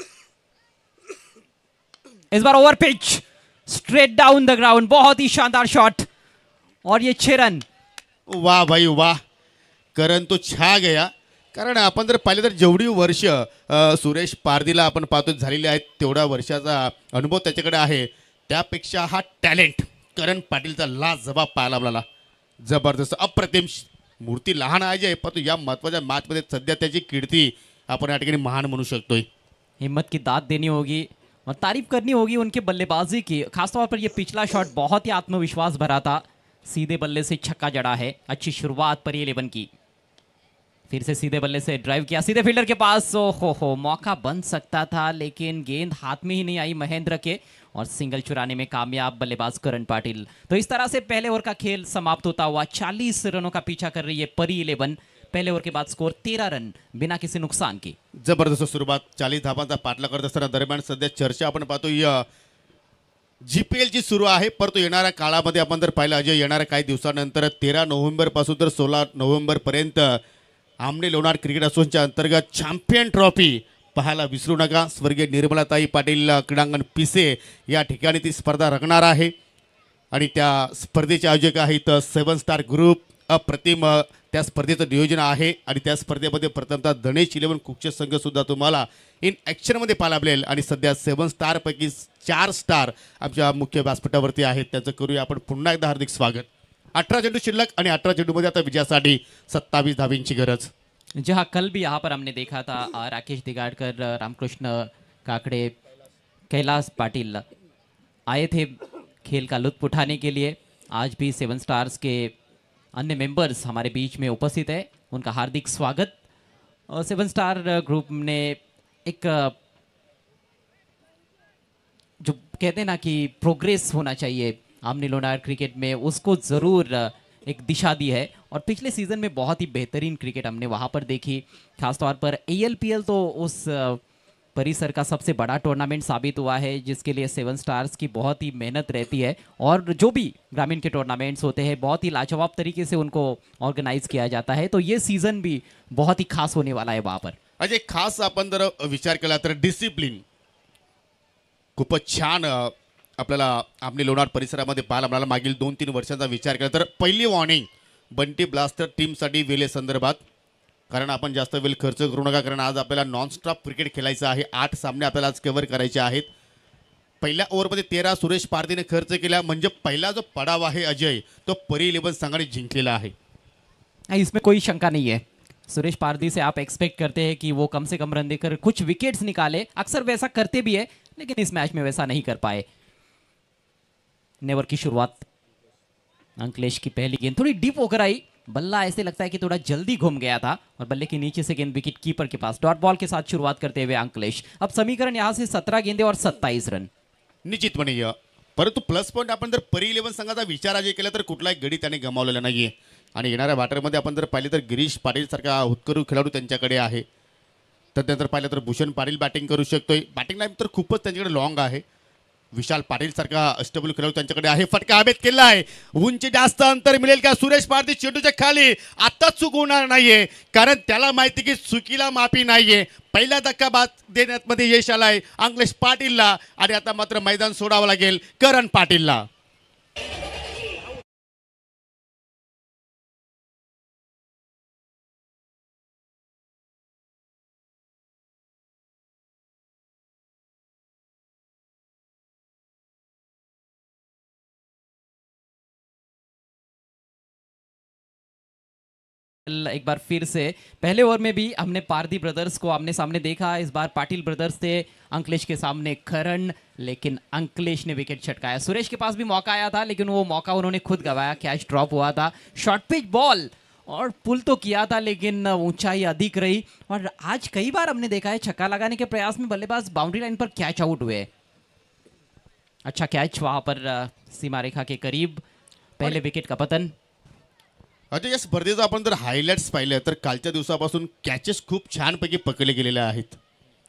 Is bar over pitch straight down the ground, बहुत ही शानदार शॉट और ये 6 रन. वाह भाई वाह, करण तो छा गया. कारण आपण जर पाहिलं तर जेवढी वर्ष सुरेश पारदीला आपण पाहतो झालेली आहेत, तेवढा वर्षाचा अनुभव त्याच्याकडे आहे. त्यापेक्षा हा टॅलेंट करण पाटीलचा लाजवाब पाहायला मिळाला. जबरदस्त अप्रतिम मूर्ती लहान आहे परंतु या महत्वाच्या मॅचमध्ये सध्या त्याची कीर्ती आपण या ठिकाणी महान म्हणू शकतोय. हिम्मत की दाद देनी होगी और तारीफ करनी होगी उनके बल्लेबाजी की. खासतौर पर ये पिछला शॉट बहुत ही आत्मविश्वास भरा था. सीधे बल्ले से छक्का जड़ा है. अच्छी शुरुआत पर 11 की. फिर से सीधे बल्ले से ड्राइव किया सीधे फील्डर के पास. हो मौका बन सकता था, लेकिन गेंद हाथ में ही नहीं आई महेंद्र के और सिंगल चुराने में कामयाब बल्लेबाज करण पाटिल. तो इस तरह से पहले ओवर का खेल समाप्त होता हुआ 40 रनों का पीछा कर रही है परी 11. पहले ओवर के बाद स्कोर 13 रन बिना किसी नुकसान की. जबरदस्त सुरुवात 40 धावांचा पाठला करत असताना दरम्यान सध्या चर्चा आपण पाहतो GPL ची सुरू आहे, परंतु येणाऱ्या काळामध्ये आपण जर पाहिलं अजय, येणाऱ्या काही दिवसानंतर 13 नोव्हेंबर पासून तर 16 नोव्हेंबर पर्यंत आमने लोणार क्रिकेट असोसिएशनच्या अंतर्गत चॅम्पियन ट्रॉफी पाहायला विसरू नका. स्वर्गीय निर्मलाताई पाटील क्रीडांगण पिसे या ठिकाणी ती स्पर्धा रंगणार आहे आणि त्या स्पर्धेचे आयोजक आहेत 7 स्टार ग्रुप. अप्रतिम त्या स्पर्धेचं नियोजन आहे आणि त्या स्पर्धेमध्ये प्रथमतः गणेश 11 कुकचे संघ सुद्धा तुम्हाला इन ॲक्शनमध्ये पाहायला मिळेल आणि सध्या 7 स्टार पैकी 4 स्टार आमच्या मुख्य व्यासपीठावरती आहेत. त्याचं करूया आपण पुन्हा एकदा हार्दिक स्वागत. 18 चेंडू शिल्लक आणि 18 चेंडूमध्ये आता विजयासाठी 27 धावींची गरज. जहां कल भी यहाँ पर हमने देखा था राकेश दिगाड़कर, रामकृष्ण काकड़े, कैलाश पाटिल आए थे खेल का लुत्फ उठाने के लिए. आज भी 7 स्टार्स के अन्य मेंबर्स हमारे बीच में उपस्थित है, उनका हार्दिक स्वागत. 7 स्टार ग्रुप ने एक जो कहते हैं ना कि प्रोग्रेस होना चाहिए आमने लोनार क्रिकेट में, उसको ज़रूर एक दिशा दी है. और पिछले सीज़न में बहुत ही बेहतरीन क्रिकेट हमने वहाँ पर देखी. खासतौर पर ALPL तो उस परिसर का सबसे बड़ा टूर्नामेंट साबित हुआ है, जिसके लिए 7 स्टार्स की बहुत ही मेहनत रहती है. और जो भी ग्रामीण के टूर्नामेंट्स होते हैं बहुत ही लाजवाब तरीके से उनको ऑर्गेनाइज किया जाता है. तो ये सीज़न भी बहुत ही खास होने वाला है वहाँ पर. अजय, खास आपण जर विचार केला तर डिसिप्लिन खूपच छान आपल्याला आमने लोणार परिसरामध्ये पाहायला मिळाला. मागील 2-3 वर्षांचा विचार केला तर पहिली वॉर्निंग बंटी ब्लास्टर टीमसाठी वेळेसंदर्भात, कारण आपण जास्त वेळ खर्च करू नका, कारण आज आपल्याला नॉनस्टॉप क्रिकेट खेळायचं आहे. 8 सामने आपल्याला आज कव्हर करायचे आहेत. पहिल्या ओव्हरमध्ये 13 सुरेश पारदीने खर्च केला, म्हणजे पहिला जो पडाव आहे अजय तो परी 11 संघाने जिंकलेला आहे. इसमें कोई शंका नहीं है. सुरेश पारदी से आप एक्सपेक्ट करते हैं कि वो कम से कम रन देकर कुछ विकेट्स निकाले. अक्सर वैसा करते भी है, लेकिन इस मैच में वैसा नहीं कर पाए. नेवर की शुरुआत, अंकलेश की पहली गेंद थोड़ी डीप होकर आई. बल्ला ऐसे लगता है कि थोड़ा जल्दी घूम गया था और बल्ले के नीचे से गेंद विकेट कीपर के पास. डॉट बॉल के साथ शुरुआत करते हुए अंकलेश. अब समीकरण यहां से 17 गेंदे और 27 रन. निश्चितपणे परंतु प्लस पॉईंट आपण जर परी 11 संघाचा विचार अजय केला तर कुठलाही गडी त्याने गमावलेला नाहीये. आणि येणाऱ्या बॅटरमध्ये आपण जर पाहिले तर गिरीश पाटील सारखा हुतकरू खेळाडू त्यांच्याकडे आहे. त्यानंतर पाहिलं तर भूषण पाटील बॅटिंग करू शकतोय. बॅटिंग लाईन तर खूपच त्यांच्याकडे लॉंग आहे. विशाल पाटील सारखा अष्टबल खेळाडू त्यांच्याकडे आहे. फटका हवेत केला आहे. उंची जास्त अंतर मिळेल का? सुरेश पारदी चेंडूच्या खाली आता चूक होणार नाहीये, कारण त्याला माहिती की चुकीला माफी नाहीये. पहिला धक्का बाद देण्यात मध्ये यश आलाय अंकलेश पाटीलला आणि आता मात्र मैदान सोडावं लागेल करण पाटीलला. एक बार फिर से पहले ओवर में भी हमने पारदी ब्रदर्स को आमने सामने देखा, इस बार पाटिल ब्रदर्स थे अंकलेश के सामने करण, लेकिन अंकलेश ने विकेट छटकाया। सुरेश के पास भी मौका आया था लेकिन वो मौका उन्होंने खुद गवाया, कैच ड्रॉप हुआ था। शॉर्ट पिच बॉल और पुल तो किया था लेकिन ऊंचाई अधिक रही। और आज कई बार हमने देखा है छक्का लगाने के प्रयास में बल्लेबाज बाउंड्री लाइन पर कैच आउट हुए। अच्छा कैच वहां पर सीमा रेखा के करीब, पहले विकेट का पतन। अजय, या स्पर्धेचं आपण जर हायलाइट्स पाहिलं तर कालच्या दिवसापासून कॅचेस खूप छानपैकी पकडले गेलेले आहेत.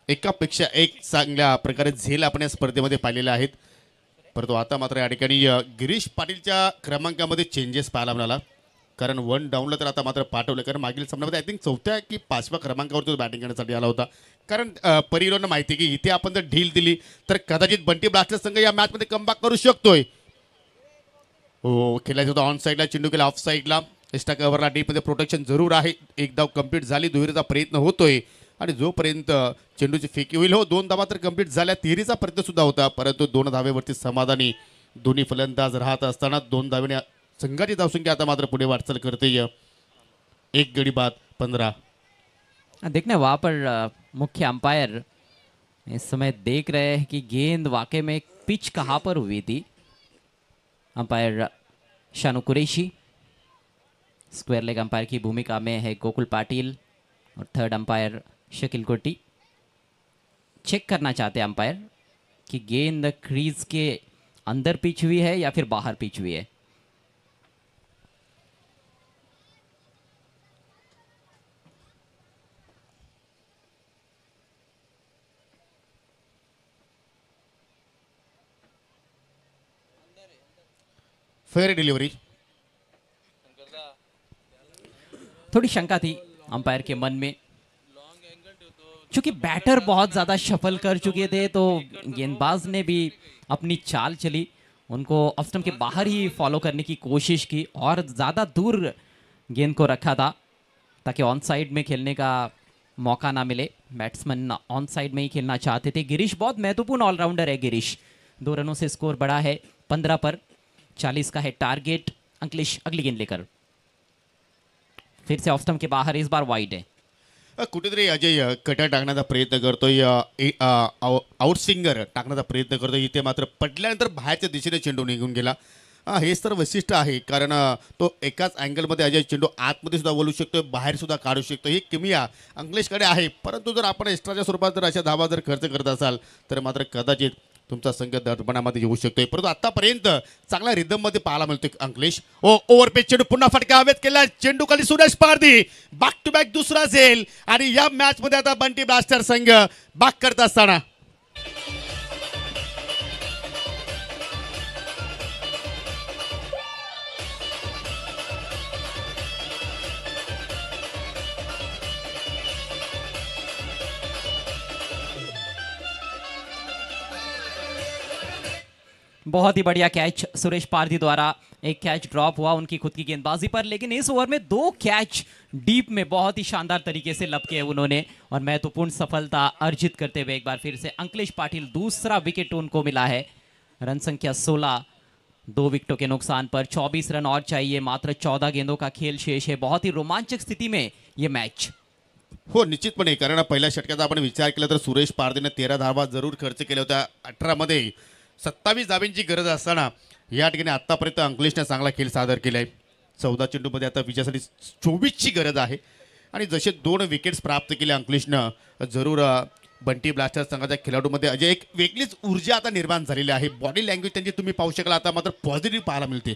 एकापेक्षा एक चांगल्या प्रकारे झेल आपण या स्पर्धेमध्ये पाहिलेले आहेत. परंतु आता मात्र या ठिकाणी गिरीश पाटीलच्या क्रमांकामध्ये चेंजेस पाहायला मिळाला. कारण 1 डाऊनला तर आता मात्र पाठवलं, कारण मागील सामन्यामध्ये आय थिंक 4थ्या की 5व्या क्रमांकावरती बॅटिंग करण्यासाठी आला होता. कारण परिलोना माहिती आहे की इथे आपण जर ढील दिली तर कदाचित बंटी ब्लास्टर संघ या मॅचमध्ये कमबॅक करू शकतोय. हो, खेळायचं होतं ऑन साईडला, चेंडू केला ऑफ साईडला. एक्स्ट्रा कव्हरला डीपमध्ये प्रोटेक्शन जरूर आहे. एक धाव कंप्लीट झाली, दुहेरीचा प्रयत्न होतोय आणि जोपर्यंत चेंडूची फेकी होईल, हो 2 धावा तर कंप्लीट झाल्या, तिहेरीचा प्रयत्न सुद्धा होता, परंतु 2 धावेवरती समाधानी दोन्ही फलंदाज राहत असताना 2 धावेने संघाची धावसंख्या आता मात्र पुढे वाटचाल करते. 1 गडी बाद 15. देखने वहाँ पर मुख्य अंपायर इस समय देख रहे हैं कि गेंद वाकई में पिच कहाँ पर हुई थी। Umpire Shanu Qureshi, square leg umpire की भूमिका में है गोकुल पाटिल और थर्ड अंपायर शकील कोटी। चेक करना चाहते हैं अंपायर कि गेंद क्रीज के अंदर पिच हुई है या फिर बाहर पिच हुई है। Fair delivery. थोड़ी शंका थी अंपायर के मन में, चूंकि बैटर बहुत ज्यादा शफल कर चुके थे तो गेंदबाज ने भी अपनी चाल चली, उनको ऑफ स्टंप के बाहर ही फॉलो करने की कोशिश की और ज्यादा दूर गेंद को रखा था ताकि ऑन साइड में खेलने का मौका ना मिले। बैट्समैन ऑन साइड में ही खेलना चाहते थे। गिरीश बहुत महत्वपूर्ण ऑलराउंडर है। गिरीश 2 रनों से स्कोर बढ़ा है 15 पर, 40 का है टारगेट। अंकलेश अगली गेंद लेकर फिर से ऑफ स्टंप के बाहर, इस बार वाइड है। कुठेतरी अजय कटर टाकण्याचा प्रयत्न करतोय, आउट स्विंगर टाकण्याचा प्रयत्न करतोय, इथे मात्र पडल्यानंतर बाहेरच्या दिशेने चेंडू निघून गेला. हेच तर वैशिष्ट्य आहे, कारण तो एकाच अँगलमध्ये अजय चेंडू आतमध्ये सुद्धा बोलू शकतोय, बाहेर सुद्धा काढू शकतो. ही किमिया अंकलेशकडे आहे. परंतु जर आपण एक्स्ट्राच्या स्वरूपात जर अशा धावा जर खर्च करत असाल तर मात्र कदाचित तुमचा संघ दडपणामध्ये येऊ शकतोय. परंतु आतापर्यंत चांगल्या रिदममध्ये पाहायला मिळतोय अंकलेश. ओव्हरपेच चेंडू पुन्हा फटका हवेत केला, चेंडू खाली सुरेश पारधी, बॅक टू बॅक दुसरा झेल आणि या मॅच मध्ये आता बंटी ब्लास्टर संघ बॅक करत असताना बहुत ही बढ़िया कैच सुरेश पारधी द्वारा। एक कैच ड्रॉप हुआ उनकी खुद की गेंदबाजी पर, लेकिन इस ओवर में 2 कैच डीप में बहुत ही शानदार तरीके से लपके उन्होंने और महत्वपूर्ण सफलता अर्जित करते हुए एक बार फिर से अंकलेश पाटिल, दूसरा विकेट उनको मिला है। रन संख्या 16, 2 विकेटों के नुकसान पर 24 रन और चाहिए, मात्र 14 गेंदों का खेल शेष है। बहुत ही रोमांचक स्थिति में ये मैच। हो, निश्चितपणे, कारण पहिल्या षटकाचा आपण विचार केला तर सुरेश पारधीने 13 धावा जरूर खर्च केल्या होत्या. 18 मध्ये 27 धाब्यांची गरज असताना या ठिकाणी आतापर्यंत अंकलेशने चांगला खेळ सादर केलाय. 14 चेंडूमध्ये आता विजयासाठी 24ची गरज आहे आणि जसे 2 विकेट्स प्राप्त केले अंकलेशनं, जरूर बंटी ब्लास्टर संघाच्या खेळाडूमध्ये अजय एक वेगळीच ऊर्जा आता निर्माण झालेली आहे. बॉडी लँग्वेज त्यांची तुम्ही पाहू शकाल आता मात्र पॉझिटिव्ह पाहायला मिळते.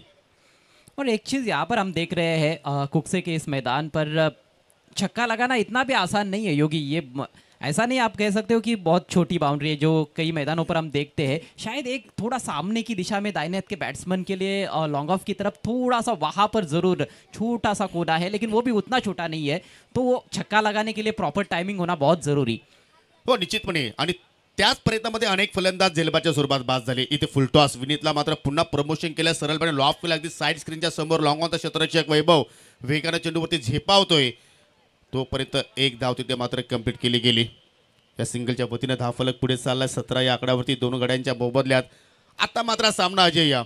और एक चीज़ यहाँ पर हम देख रहे हैं कुकसे के इस मैदान पर छक्का लगाना इतना भी आसान नहीं है योगी। ये ऐसा नहीं आप कह सकते हो कि बहुत छोटी बाउंड्री है जो कई मैदानों पर हम देखते हैं। शायद एक थोड़ा सामने की दिशा में दाहिने हाथ के बैट्समैन के लिए लॉन्ग ऑफ की तरफ थोड़ा सा वहाँ पर ज़रूर छोटा सा कोना है, लेकिन वो भी उतना छोटा नहीं है, तो वो छक्का लगाने के लिए प्रॉपर टाइमिंग होना बहुत ज़रूरी। हो, निश्चितपणे, आणि त्याच प्रयत्नामध्ये अनेक फलंदाज झेलबाच्या स्वरूपात बाद झाले. इथे फुलटॉस विनीतला मात्र पुन्हा प्रमोशन केलं, सरळपणे लॉफ केला अगदी साईड स्क्रीनच्या समोर. लॉंग ऑनचा क्षेत्ररक्षक वैभव वेगाने चेंडूवरती झेपावतोय, तोपर्यंत एक धाव तिथे मात्र कंप्लीट केली गेली. या सिंगलच्या वतीने धावफलक पुढे चाललाय 17 या आकड्यावरती 2 गड्यांच्या मोबदल्यात. आता मात्र सामना अजय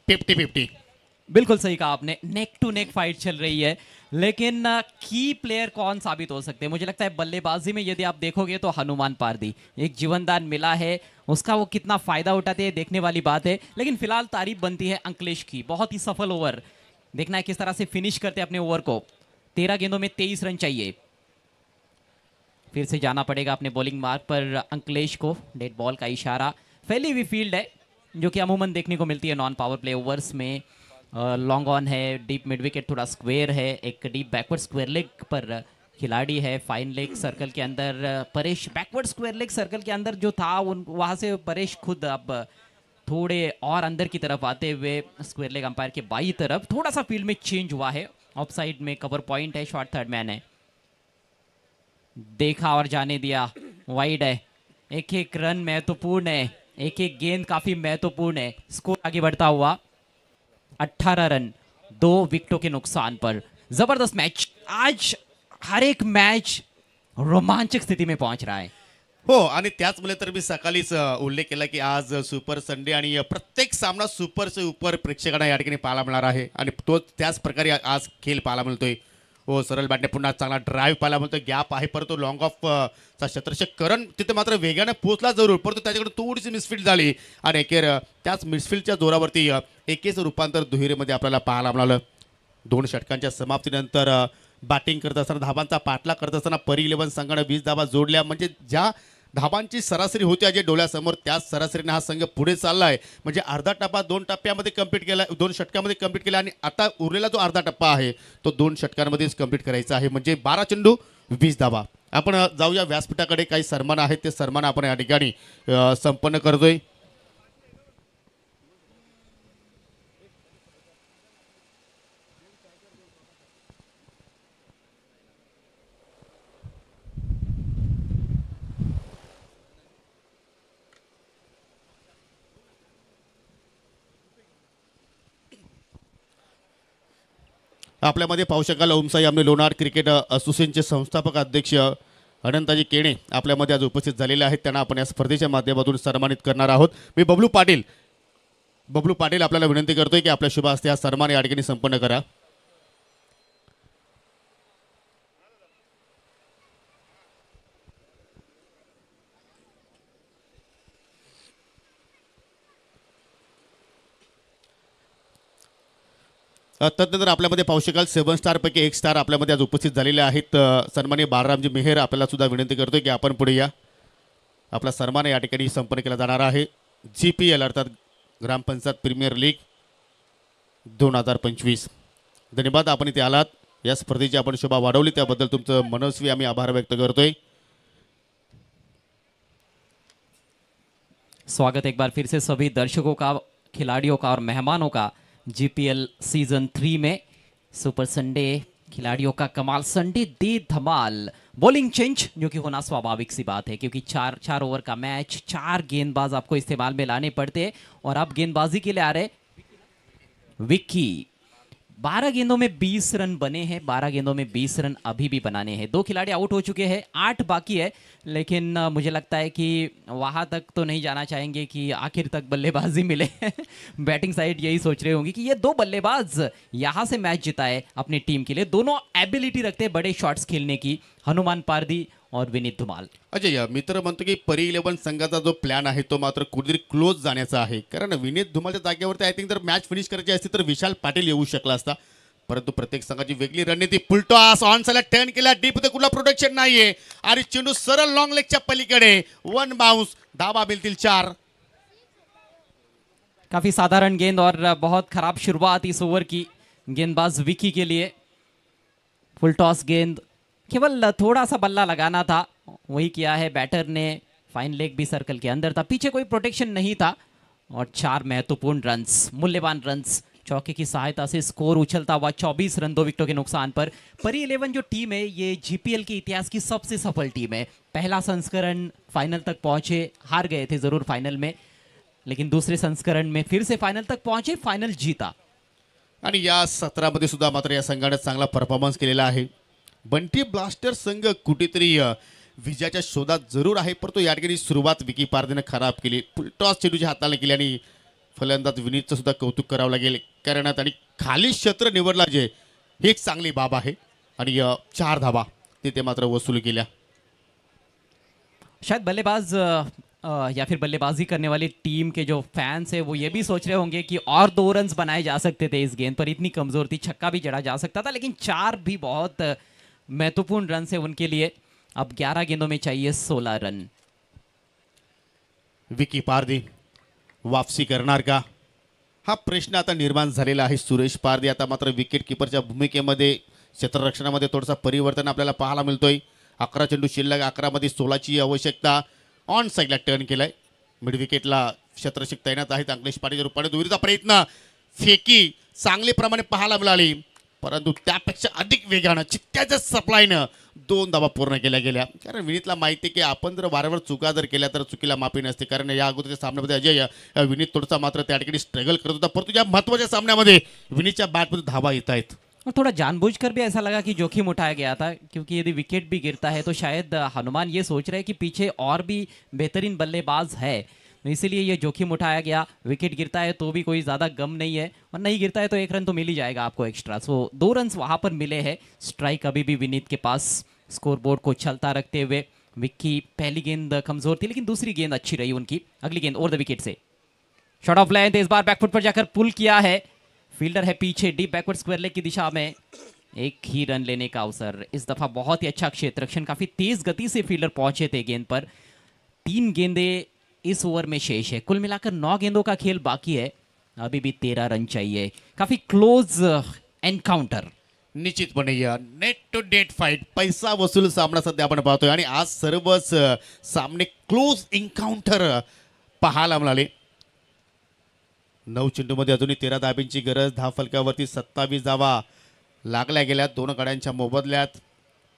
50-50. बिल्कुल सही कहा आपने, नेक टू नेक फाइट चल रही है लेकिन की प्लेयर कौन साबित हो सकते हैं? मुझे लगता है बल्लेबाजी में यदि आप देखोगे तो हनुमान पारदी, एक जीवनदान मिला है, उसका वो कितना फायदा उठाते हैं देखने वाली बात है। लेकिन फिलहाल तारीफ बनती है अंकलेश की, बहुत ही सफल ओवर, देखना है किस तरह से फिनिश करते हैं अपने ओवर को। 13 गेंदों में 23 रन चाहिए। फिर से जाना पड़ेगा अपने बॉलिंग मार्क पर अंकलेश को, डेड बॉल का इशारा। फैली हुई फील्ड है जो कि अमूमन देखने को मिलती है नॉन पावर प्ले ओवर्स में। लॉन्ग ऑन है, डीप मिड विकेट थोड़ा स्क्वायर है, एक डीप बैकवर्ड स्क्वायर लेग पर खिलाड़ी है। फाइन लेग सर्कल के अंदर Paresh, backward square leg circle के अंदर जो था उन वहाँ से परेश खुद अब थोड़े और अंदर की तरफ आते हुए स्क्वायर लेग अंपायर के बाई तरफ, थोड़ा सा फील्ड में चेंज हुआ है। ऑफ साइड में कवर पॉइंट है, शॉर्ट थर्ड मैन है, देखा और जाने दिया, वाइड है। एक एक रन महत्वपूर्ण है, एक एक गेंद काफी महत्वपूर्ण है। स्कोर आगे बढ़ता हुआ 18 रन 2 विकेटों के नुकसान पर। जबरदस्त मैच, आज हर एक मैच रोमांचक स्थिती में पहुंच रहा है। हो, आणि त्याचमुळे तर मी सकाळीच उल्लेख केला की आज सुपर संडे आणि प्रत्येक सामना सुपर से उपर प्रेक्षकांना या ठिकाणी पाहायला मिळणार आहे आणि तो त्याच प्रकारे आज खेळ पाहायला मिळतोय। हो, सरळ बॅटने पुन्हा चांगला ड्राईव्ह पाहायला मिळतो, गॅप आहे, परंतु लॉंग ऑफ चा शतरक्षक करण तिथे मात्र वेगाने पोहोचला जरूर, परंतु त्याच्याकडे थोडीशी मिसफील्ड झाली आणि अखेर त्याच मिसफील्डच्या जोरावरती एकेच रूपांतर दुहेरीमध्ये आपल्याला पाहायला मिळालं। 2 षटकांच्या समाप्तीनंतर बॅटिंग करत असताना, धाबांचा पाठलाग करत असताना परी 11 संघाने 20 धाबा जोडल्या, म्हणजे ज्या धाबांची सरासरी होती अजय डोळ्यासमोर त्याच सरासरीने हा संघ पुढे चाललाय। म्हणजे अर्धा टप्पा 2 टप्प्यामध्ये कंप्लीट केला, 2 षटकामध्ये कंप्लीट केला आणि आता उरलेला जो अर्धा टप्पा आहे तो 2 षटकांमध्येच कंप्लीट करायचा आहे, म्हणजे 12 चेंडू 20 धाबा। आपण जाऊया व्यासपीठाकडे, काही सन्मान आहेत ते सन्मान आपण या ठिकाणी संपन्न करतोय। आपल्यामध्ये पाहू शकाल ओमसाई आमने लोणार क्रिकेट असोसिएशनचे संस्थापक अध्यक्ष अनंताजी केणे आपल्यामध्ये आज उपस्थित झालेले आहेत, त्यांना आपण या स्पर्धेच्या माध्यमातून सन्मानित करणार आहोत। मी बबलू पाटील आपल्याला विनंती करतोय की आपल्या शुभ हस्ते हा सन्मान या ठिकाणी संपन्न करा। तदनंतर आपल्यामध्ये पाहू शकाल 7 स्टार पैकी 1 स्टार आपल्यामध्ये आज उपस्थित झालेले आहेत। सन्माननीय बाळरामजी मेहर आपल्याला सुद्धा विनंती करतोय की आपण पुढे या, आपला सन्मान या ठिकाणी संपन्न केला जाणार आहे। GPL अर्थात ग्रामपंचायत प्रीमियर लीग 2025। धन्यवाद, आपण इथे आलात, या स्पर्धेची आपण शोभा वाढवली त्याबद्दल तुमचं मनस्वी आम्ही आभार व्यक्त करतोय। स्वागत एक बार फिर से सभी दर्शकों का, खिलाड़ियों का और मेहमानों का GPL सीजन 3 में। सुपर संडे, खिलाड़ियों का कमाल, संडे दे धमाल। बॉलिंग चेंज जो कि होना स्वाभाविक सी बात है, क्योंकि 4 ओवर का मैच, 4 गेंदबाज आपको इस्तेमाल में लाने पड़ते हैं और अब गेंदबाजी के लिए आ रहे विक्की। 12 गेंदों में 20 रन बने हैं, 12 गेंदों में 20 रन अभी भी बनाने हैं। 2 खिलाड़ी आउट हो चुके हैं, 8 बाकी है, लेकिन मुझे लगता है कि वहां तक तो नहीं जाना चाहेंगे कि आखिर तक बल्लेबाजी मिले। बैटिंग साइड यही सोच रहे होंगे कि ये 2 बल्लेबाज यहां से मैच जिताए अपनी टीम के लिए, दोनों एबिलिटी रखते हैं बड़े शॉट्स खेलने की, हनुमान पारदी और विनीत धुमाल। अजय, मित्र म्हणतो की परी 11 संघाचा जो प्लॅन आहे तो मात्र कुठेतरी क्लोज जाण्याचा आहे, कारण विनीत धुमालच्या जागेवरती आय थिंक जर मॅच फिनिश करायची असती तर विशाल पाटील येऊ शकला असता, परंतु प्रत्येक संघाची वेगळी रणनीती। फुलटॉस ऑन साइडला टर्न केला, डीप मध्ये कुठला प्रोटेक्शन नाहीये आणि चेंडू सरळ लॉंग लेगच्या पलीकडे, 1 बाउंस, धाबा मिळतील 4। काफी साधारण गेंद और बहुत खराब शुरुआत इस ओवर की गेंदबाज विकी के लिए। फुल टॉस गेंद, केवल थोड़ा सा बल्ला लगाना था, वही किया है बैटर ने। फाइन लेग भी सर्कल के अंदर था, पीछे कोई प्रोटेक्शन नहीं था और 4 महत्वपूर्ण रन्स, मूल्यवान रन्स, चौके की सहायता से स्कोर उछलता हुआ 24 रन 2 विकेटों के नुकसान पर। परी 11 जो टीम है ये GPL के इतिहास की सबसे सफल टीम है। पहला संस्करण फाइनल तक पहुंचे, हार गए थे जरूर फाइनल में, लेकिन दूसरे संस्करण में फिर से फाइनल तक पहुंचे, फाइनल जीता। आणि या सत्रामध्ये सुद्धा मात्र या संघाने चांगला परफॉर्मन्स केलेला आहे। बंटी ब्लास्टर संघ कुठेतरी विजयाच्या शोधात जरूर आहे, परंतु या ठिकाणी सुरुवात विकी पारदेने खराब केली। टॉस चेंडूच्या हाताने केली आणि फलंदाज विनीतचं सुद्धा कौतुक करावं लागेल, कारण आणि खाली क्षेत्र निवडला जे ही एक चांगली बाब आहे। आणि 4 धाबा तिथे मात्र वसूल केल्या. शायद बल्लेबाज या फिर बल्लेबाजी करने वाली टीम के जो फैंस है वो ये भी सोच रहे होंगे कि और 2 रन्स बनाए जा सकते थे, इस गेंद पर इतनी कमजोर थी, छक्का भी जड़ा जा सकता था, लेकिन 4 भी बहुत महत्वपूर्ण रन है उनके लिए. अब 11 गेंदों में चाहिए 16 रन. विकी पारदी वापसी करणार का, हा प्रश्न आता निर्माण झालेला आहे. सुरेश पारदी आता मात्र विकेट किपरच्या भूमिकेमध्ये क्षेत्ररक्षणामध्ये थोडंसं परिवर्तन आपल्याला पाहायला मिळतोय. 11 चेंडू शिल्लक, 11 मध्ये 16ची आवश्यकता. ऑन साईडला टर्न केलाय, मिड विकेटला क्षेत्ररक्षक तैनात आहेत. अंकलेश पाटीलच्या रूपाने दुहेरीचा प्रयत्न, फेकी चांगले प्रमाणे पाहायला मिळाली, परंतु त्यापेक्षा अधिक वेगानं चित्त्याच्या सप्लायनं 2 धावा पूर्ण केल्या गेल्या. कारण विनीतला माहिती आहे की आपण जर वारंवार चुका जर केल्या तर चुकीला माफी नसते. कारण या अगोदरच्या सामन्यामध्ये अजय विनीत थोडासा मात्र त्या ठिकाणी स्ट्रगल करत होता, परंतु या महत्त्वाच्या सामन्यामध्ये विनीतच्या बॅटमध्ये धावा येत आहेत. और थोड़ा जानबूझकर भी ऐसा लगा कि जोखिम उठाया गया था, क्योंकि यदि विकेट भी गिरता है तो शायद हनुमान ये सोच रहे हैं कि पीछे और भी बेहतरीन बल्लेबाज है, तो इसीलिए ये जोखिम उठाया गया. विकेट गिरता है तो भी कोई ज़्यादा गम नहीं है, और नहीं गिरता है तो 1 रन तो मिल ही जाएगा आपको एक्स्ट्रा. सो 2 रन्स वहाँ पर मिले हैं. स्ट्राइक अभी भी विनीत के पास, स्कोरबोर्ड को चलता रखते हुए. विक्की पहली गेंद कमज़ोर थी, लेकिन दूसरी गेंद अच्छी रही उनकी. अगली गेंद ओवर द विकेट से शॉट ऑफ लेंथ, इस बार बैकफुट पर जाकर पुल किया है. फील्डर है पीछे, डीप बैकवर्ड स्क्वायर लेग की दिशा में. 1 ही रन लेने का अवसर. इस दफा बहुत ही अच्छा क्षेत्ररक्षण, काफी तेज गति से फील्डर पहुंचे थे गेंद पर. 3 गेंदें इस ओवर में शेष है. कुल मिलाकर 9 गेंदों का खेल बाकी है. अभी भी 13 रन चाहिए. काफी क्लोज एनकाउंटर. निश्चितपणे नेट टू डेट फाईट, पैसा वसूल सामना सध्या आपण पाहतोय. आणि आज सर्वच सामने क्लोज एन्काउंटर पाहायला मिळाले. 9 चेंडूमध्ये अजूनही 13 धाब्यांची गरज. धावफलकावरती 27 धावा लागल्या गेल्या 2 गड्यांच्या मोबदल्यात.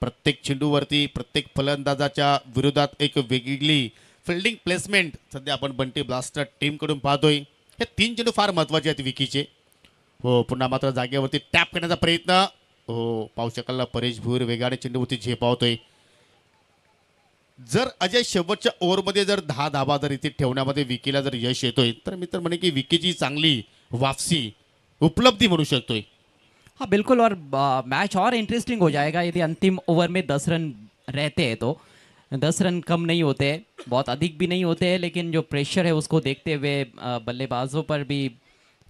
प्रत्येक चेंडूवरती प्रत्येक फलंदाजाच्या विरोधात एक वेगळी फिल्डिंग प्लेसमेंट सध्या आपण बंटी ब्लास्टर टीमकडून पाहतोय. हे 3 चेंडू फार महत्त्वाचे आहेत विकीचे. हो, पुन्हा मात्र जागेवरती टॅप करण्याचा प्रयत्न. हो, पाहू शकाल परेश भूर वेगाने चेंडूवरती झेपावतोय. जर अजय शेवटच्या ओव्हरमध्ये जर 10 धाबा जर इथे ठेवण्यामध्ये विकीला जर यश येतोय, तर मी तर म्हणे की विकीची चांगली वापसी उपलब्धी म्हणू शकतोय. हाँ बिल्कुल, और मैच और इंटरेस्टिंग हो जाएगा यदि अंतिम ओवर में 10 रन रहते हैं तो. 10 रन कम नहीं होते, बहुत अधिक भी नहीं होते, लेकिन जो प्रेशर है उसको देखते हुए बल्लेबाजों पर भी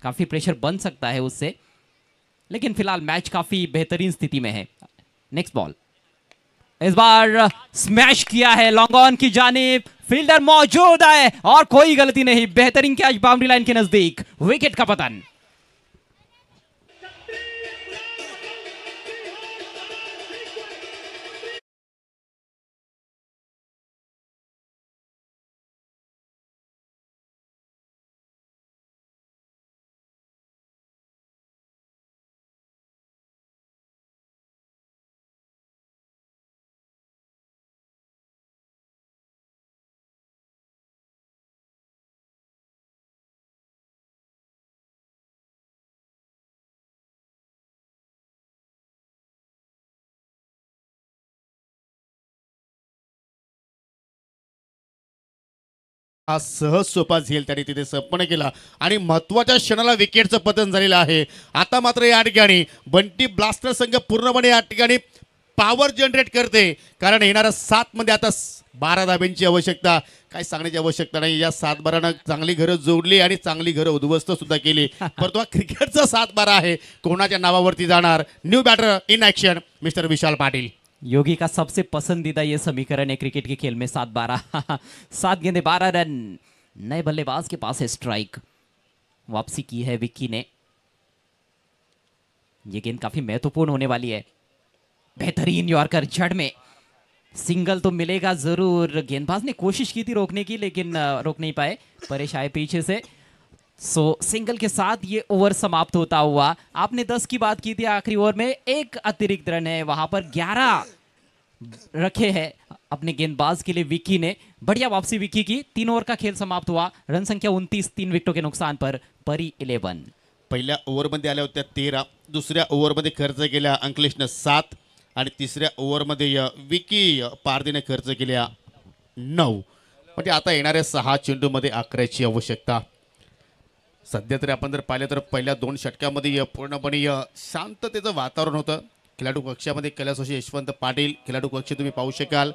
काफ़ी प्रेशर बन सकता है उससे. लेकिन फिलहाल मैच काफ़ी बेहतरीन स्थिति में है. नेक्स्ट बॉल, इस बार स्मैश किया है लॉन्ग ऑन की जानिब. फील्डर मौजूद है और कोई गलती नहीं. बेहतरीन कैच बाउंड्री लाइन के नजदीक. विकेट का पतन. हा सहज सोपा झेल त्याने तिथे संपन्न केला आणि महत्वाच्या क्षणाला विकेटचं पतन झालेलं आहे. आता मात्र या ठिकाणी बंटी ब्लास्टर संघ पूर्णपणे या ठिकाणी पॉवर जनरेट करते, कारण येणाऱ्या 7 मध्ये आता 12 धाब्यांची आवश्यकता. काय सांगण्याची आवश्यकता नाही. या 7-12नं चांगली घरं जोडली आणि चांगली घरं उद्ध्वस्त सुद्धा केली. परंतु हा क्रिकेटचा 7-12 आहे, कोणाच्या नावावरती जाणार. New batter in action mister Vishal Patil. Yogi का सबसे पसंदीदा ये समीकरण है क्रिकेट के खेल में. 7-12 7 गेंदे 12 रन. नए बल्लेबाज के पास है स्ट्राइक. वापसी की है विक्की ने. ये गेंद काफी महत्वपूर्ण होने वाली है. बेहतरीन यॉर्कर जड़ में. सिंगल तो मिलेगा जरूर. गेंदबाज ने कोशिश की थी रोकने की, लेकिन रोक नहीं पाए. परेश आए पीछे से. सो सिंगल के साथ ये ओवर समाप्त होता हुआ. आपने 10 की बात की थी, आखिरी ओवर में 1 अतिरिक्त रन है, वहां पर 11 रखे हैं अपने गेंदबाज के लिए विक्की ने. बढ़िया वापसी विक्की की. 3 ओवर का खेल समाप्त हुआ. रन संख्या 29, 3 विकेटों के नुकसान पर. परी 11. पहिल्या ओव्हरमध्ये आल्या होत्या 13, दुसऱ्या ओव्हरमध्ये खर्च केल्या अंकलेशनं 7 आणि तिसऱ्या ओव्हरमध्ये विकी पारदीने खर्च केल्या 9. म्हणजे आता येणाऱ्या 6 चेंडूमध्ये 11ची आवश्यकता. सध्या तरी आपण जर पाहिलं तर पहिल्या 2 षटकामध्ये पूर्णपणे शांततेचं वातावरण होतं. खेळाडू कक्षामध्ये कैलासवासी यशवंत पाटील खेळाडू कक्ष तुम्ही पाहू शकाल.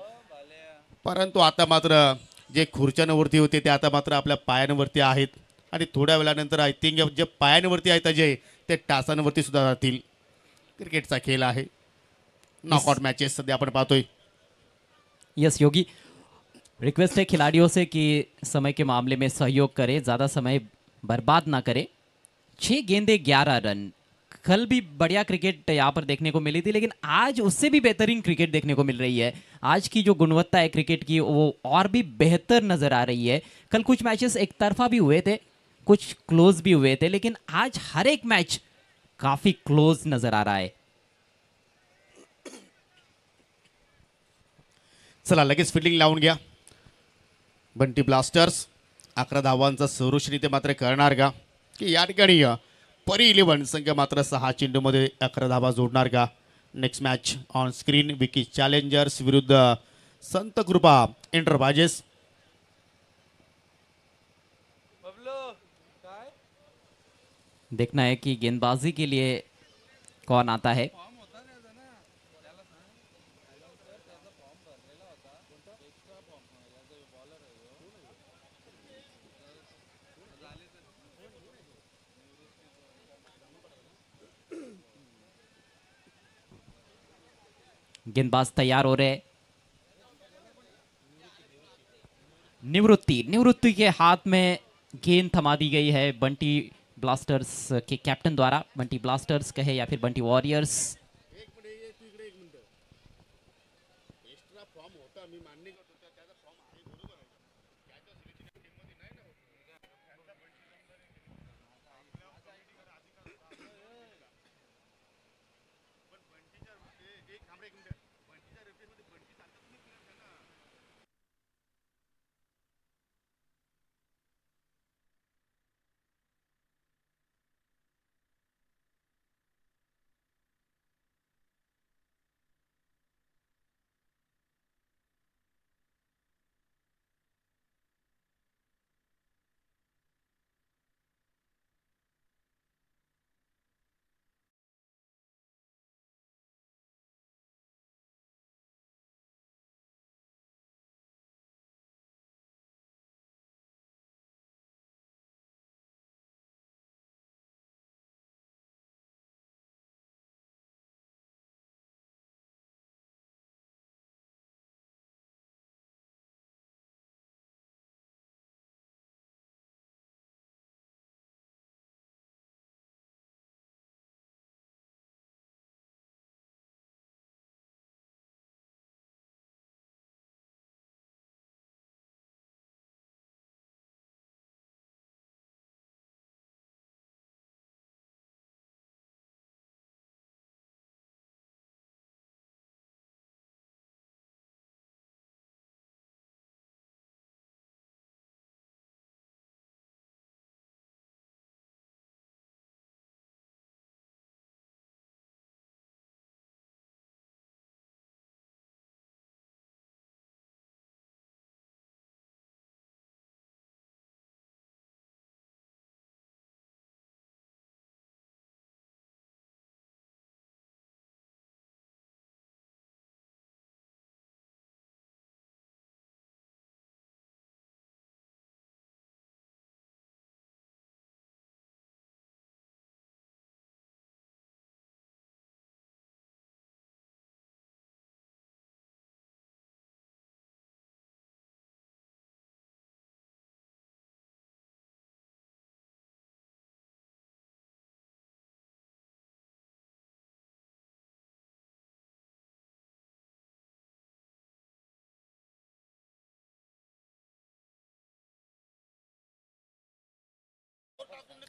परंतु आता मात्र जे खुर्च्यांवरती होते ते आता मात्र आपल्या पायांवरती आहेत आणि थोड्या वेळानंतर आय थिंक जे पायांवरती आहेत अजय ते टाचांवरती सुद्धा जातील. क्रिकेटचा खेळ आहे. नॉकआउट मैचेस सध्या आपण पाहतोय. यस योगी, रिक्वेस्ट है खिलाड़ियों से कि समय के मामले में सहयोग करें, ज़्यादा समय बर्बाद ना करें. 6 गेंदे 11 रन. कल भी बढ़िया क्रिकेट यहाँ पर देखने को मिली थी, लेकिन आज उससे भी बेहतरीन क्रिकेट देखने को मिल रही है. आज की जो गुणवत्ता है क्रिकेट की वो और भी बेहतर नज़र आ रही है. कल कुछ मैचेस एक तरफा भी हुए थे, कुछ क्लोज भी हुए थे, लेकिन आज हर एक मैच काफ़ी क्लोज नज़र आ रहा है. चला लगेच फिल्डिंग लावून घ्या. बंटी ब्लास्टर्स 11 धावांचा संरक्षण इथे मात्र करणार का, की या ठिकाणी परी 11 संघ मात्र 6 चेंडूमध्ये 11 धावा जोडणार का. Next match on screen Vicky challengers विरुद्ध संत कृपा एंटरप्राइजेस. देखना है कि गेंदबाजी के लिए कौन आता है. गेंदबाज तैयार हो रहे. निवृत्ति के हाथ में गेंद थमा दी गई है बंटी ब्लास्टर्स के कैप्टन द्वारा. बंटी ब्लास्टर्स कहे या फिर बंटी वॉरियर्स.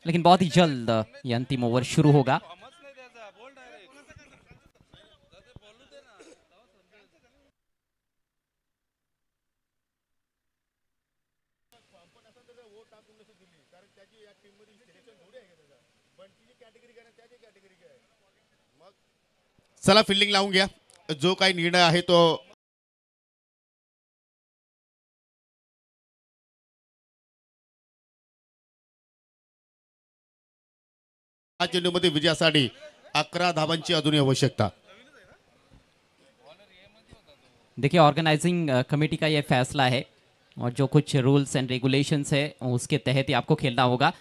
लेकिन बहुत ही जल्द ये अंतिम ओवर शुरू होगा. चला फिल्डिंग लावून घ्या. जो काही निर्णय आहे तो चेंडूमध्ये विजयासाठी 11 धावांची अजूनही आवश्यकता. देखिए ऑर्गेनाइजिंग कमेटी का ये फैसला है और जो कुछ रूल्स एंड रेगुलेशंस है उसके तहत ही आपको खेलना होगा।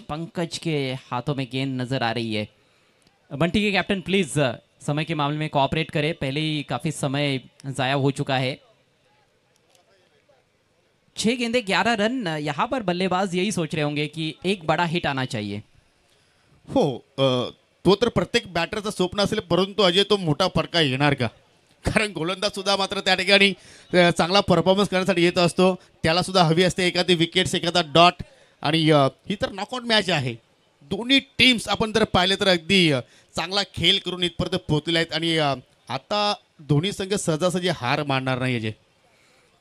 पंकज के हाथों में गेंद नजर आ रही है। बंटी के कैप्टन प्लीज समय के मामले में कोऑपरेट करें, पहले ही काफी समय जाया हो चुका है। 6 गेंदे 11 रन। यहाँ पर बल्लेबाज यही सोच रहे होंगे कि एक बड़ा हिट आना चाहिए। हो तो तर प्रत्येक बॅटरचं स्वप्न असेल, परंतु अजय तो मोठा फटका येणार का? कारण गोलंदाज सुद्धा मात्र त्या ठिकाणी चांगला परफॉर्मन्स करण्यासाठी येत असतो. त्याला सुद्धा हवी असते एखादी विकेट्स, एखादा डॉट. आणि ही तर नॉकआउट मॅच आहे. दोन्ही टीम्स आपण जर पाहिले तर अगदी चांगला खेळ करून इथपर्यंत पोहोचले आहेत आणि आता दोन्ही संघ सहजासहजी हार मानणार नाही अजय.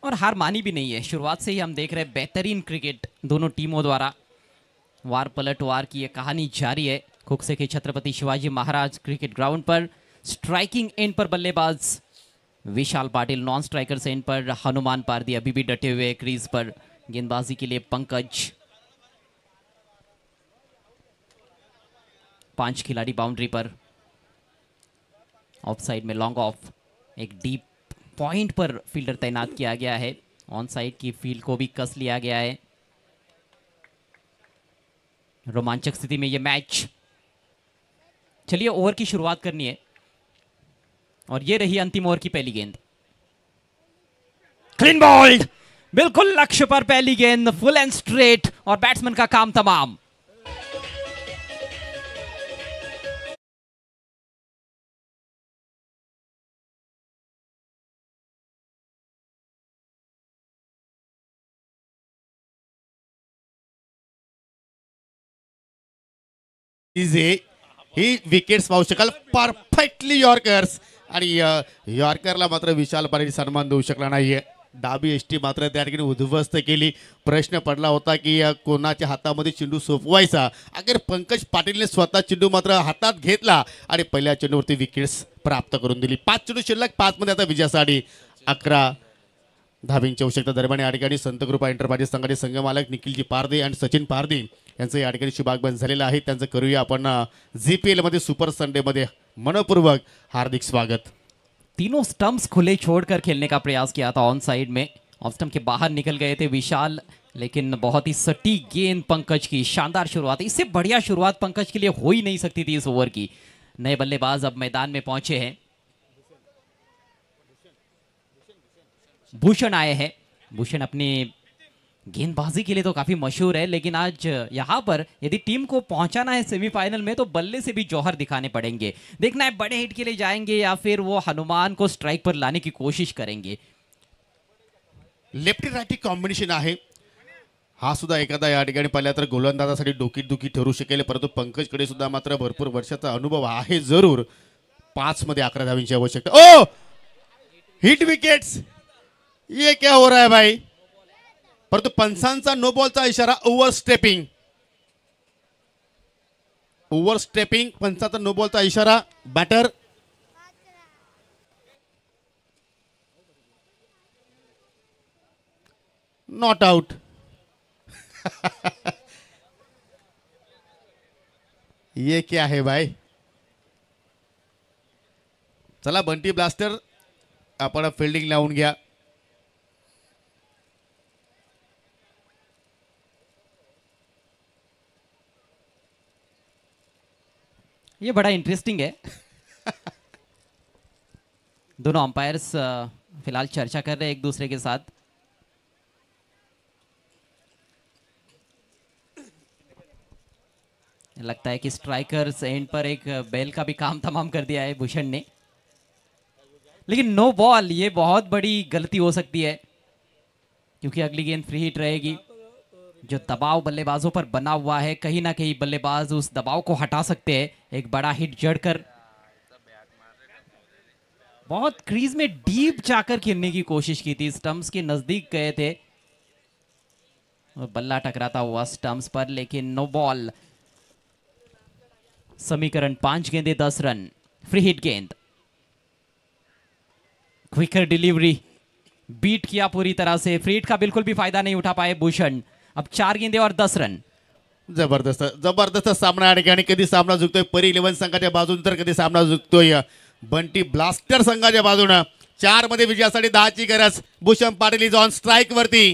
और हार मानी भी नहीं है। शुरुआत से ही हम देख रहे हैं बेहतरीन क्रिकेट दोनों टीमों द्वारा। वार पलट वार की ये कहानी जारी है खुक्से के छत्रपति शिवाजी महाराज क्रिकेट ग्राउंड पर। स्ट्राइकिंग एंड पर बल्लेबाज विशाल पाटिल, नॉन स्ट्राइकर्स एंड पर हनुमान पारदी अभी भी डटे हुए क्रीज पर। गेंदबाजी के लिए पंकज। 5 खिलाड़ी बाउंड्री पर। ऑफ साइड में लॉन्ग ऑफ, एक डीप पॉइंट पर फील्डर तैनात किया गया है। ऑन साइड की फील्ड को भी कस लिया गया है। रोमांचक स्थिति में यह मैच। चलिए ओवर की शुरुआत करनी है और ये रही अंतिम ओवर की पहली गेंद। क्लीन बॉल्ड, बिल्कुल लक्ष्य पर पहली गेंद, फुल एंड स्ट्रेट और बैट्समैन का काम तमाम। ही विकेट्स पाहू शकाल, परफेक्टली यॉर्कर्स. आणि यॉर्करला मात्र विशाल पाटील सन्मान देऊ शकला नाहीये. डाबी एसटी मात्र त्या ठिकाणी उद्ध्वस्त केली. प्रश्न पडला होता की कोणाच्या हातामध्ये चेंडू सोपवायचा. अखेर पंकज पाटीलने स्वतः चेंडू मात्र हातात घेतला आणि पहिल्या चेंडूवरती विकेट्स प्राप्त करून दिली. 5 चेंडू शिल्लक, 5 मध्ये आता विजयासाठी 11 धाबींची आवश्यकता. दरम्यान या ठिकाणी संत कृपा एंटरप्राइजेस संघाचे संघमालक निखिलजी पारदे आणि सचिन पारदे यांचं या ठिकाणी शुभागमन झालेलं आहे. त्यांचं करूया आपण GPL मध्ये सुपर संडे मध्ये मनपूर्वक हार्दिक स्वागत. तीनों स्टंप्स खुले छोड़कर खेलने का प्रयास किया था ऑन साइड में। ऑफ स्टंप के बाहर निकल गए थे विशाल, लेकिन बहुत ही सटीक गेंद पंकज की। शानदार शुरुआत, इससे बढ़िया शुरुआत पंकज के लिए हो ही नहीं सकती थी इस ओवर की। नए बल्लेबाज अब मैदान में पहुंचे हैं। भूषण आए हैं। भूषण अपनी गेंदबाजी के लिए तो काफी मशहूर है, लेकिन आज यहां पर यदि टीम को पहुंचाना है सेमीफाइनल में तो बल्ले से भी जौहर दिखाने पड़ेंगे। देखना है बड़े हिट के लिए जाएंगे या फिर वो हनुमान को स्ट्राइक पर लाने की कोशिश करेंगे। लेफ्टी राइटी कॉम्बिनेशन आहे. हा सुद्धा एखादा या ठिकाणी पाहिला तर गोलंदाजासाठी डोकीदुखी ठरू शकेल, परंतु पंकजकडे सुद्धा मात्र भरपूर वर्षाचा अनुभव आहे जरूर. 5 मध्ये 11 धावांची आवश्यकता. ओ हिट विकेट्स, ये क्या हो रहा है भाई? परंतु पंचांचा नो बॉलचा इशारा. ओव्हरस्टेपिंग, ओव्हरस्टेपिंग, पंचांचा नो बॉलचा इशारा. Batter not out. ये क्या है भाई? चला बंटी ब्लास्टर, आपण फिल्डिंग लावून घ्या. ये बड़ा इंटरेस्टिंग है। दोनों अंपायर्स फिलहाल चर्चा कर रहे हैं एक दूसरे के साथ। लगता है कि स्ट्राइकर्स एंड पर एक बेल का भी काम तमाम कर दिया है भूषण ने, लेकिन नो बॉल, ये बहुत बड़ी गलती हो सकती है क्योंकि अगली गेंद फ्री हिट रहेगी। जो दबाव बल्लेबाजों पर बना हुआ है, कहीं ना कहीं बल्लेबाज उस दबाव को हटा सकते हैं। एक बड़ा हिट जड़कर बहुत क्रीज में डीप जाकर खेलने की कोशिश की थी, स्टंप्स के नजदीक गए थे और बल्ला टकराता हुआ स्टंप्स पर, लेकिन नो बॉल। समीकरण 5 गेंदे 10 रन, फ्री हिट गेंद, क्विकर डिलीवरी, बीट किया पूरी तरह से। फ्रीट का बिल्कुल भी फायदा नहीं उठा पाए भूषण। अब 4 गेंदे और 10 रन। जबरदस्त जबरदस्त सामना या ठिकाणी कधी सामना जिंकतोय परी 11 संघाच्या बाजून तर कधी सामना जिंकतोय बंटी ब्लास्टर संघाच्या बाजूने। 4 मध्ये विजयासाठी 10 ची गरज। Bhushan Patil is on strike वरती।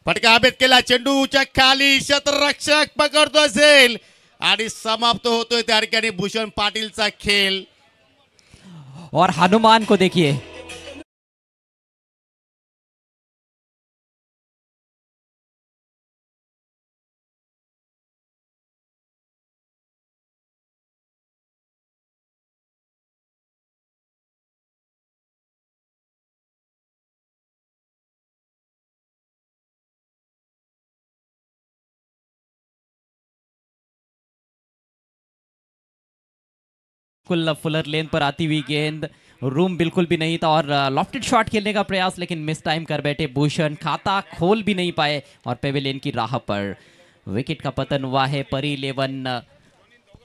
फटका अभेद केला, चेंडूच्या खाली शतरक्षक पकडतो असेल आणि समाप्त होतोय त्या ठिकाणी भूषण पाटीलचा खेळ। और हनुमान को देखिए, बिल्कुल फुलर लेन पर आती हुई गेंद, रूम बिल्कुल भी नहीं था और लॉफ्टेड शॉट खेलने का प्रयास, लेकिन मिस टाइम कर बैठे भूषण। खाता खोल भी नहीं पाए और पेविलियन की राह पर विकेट का पतन हुआ है। परी 11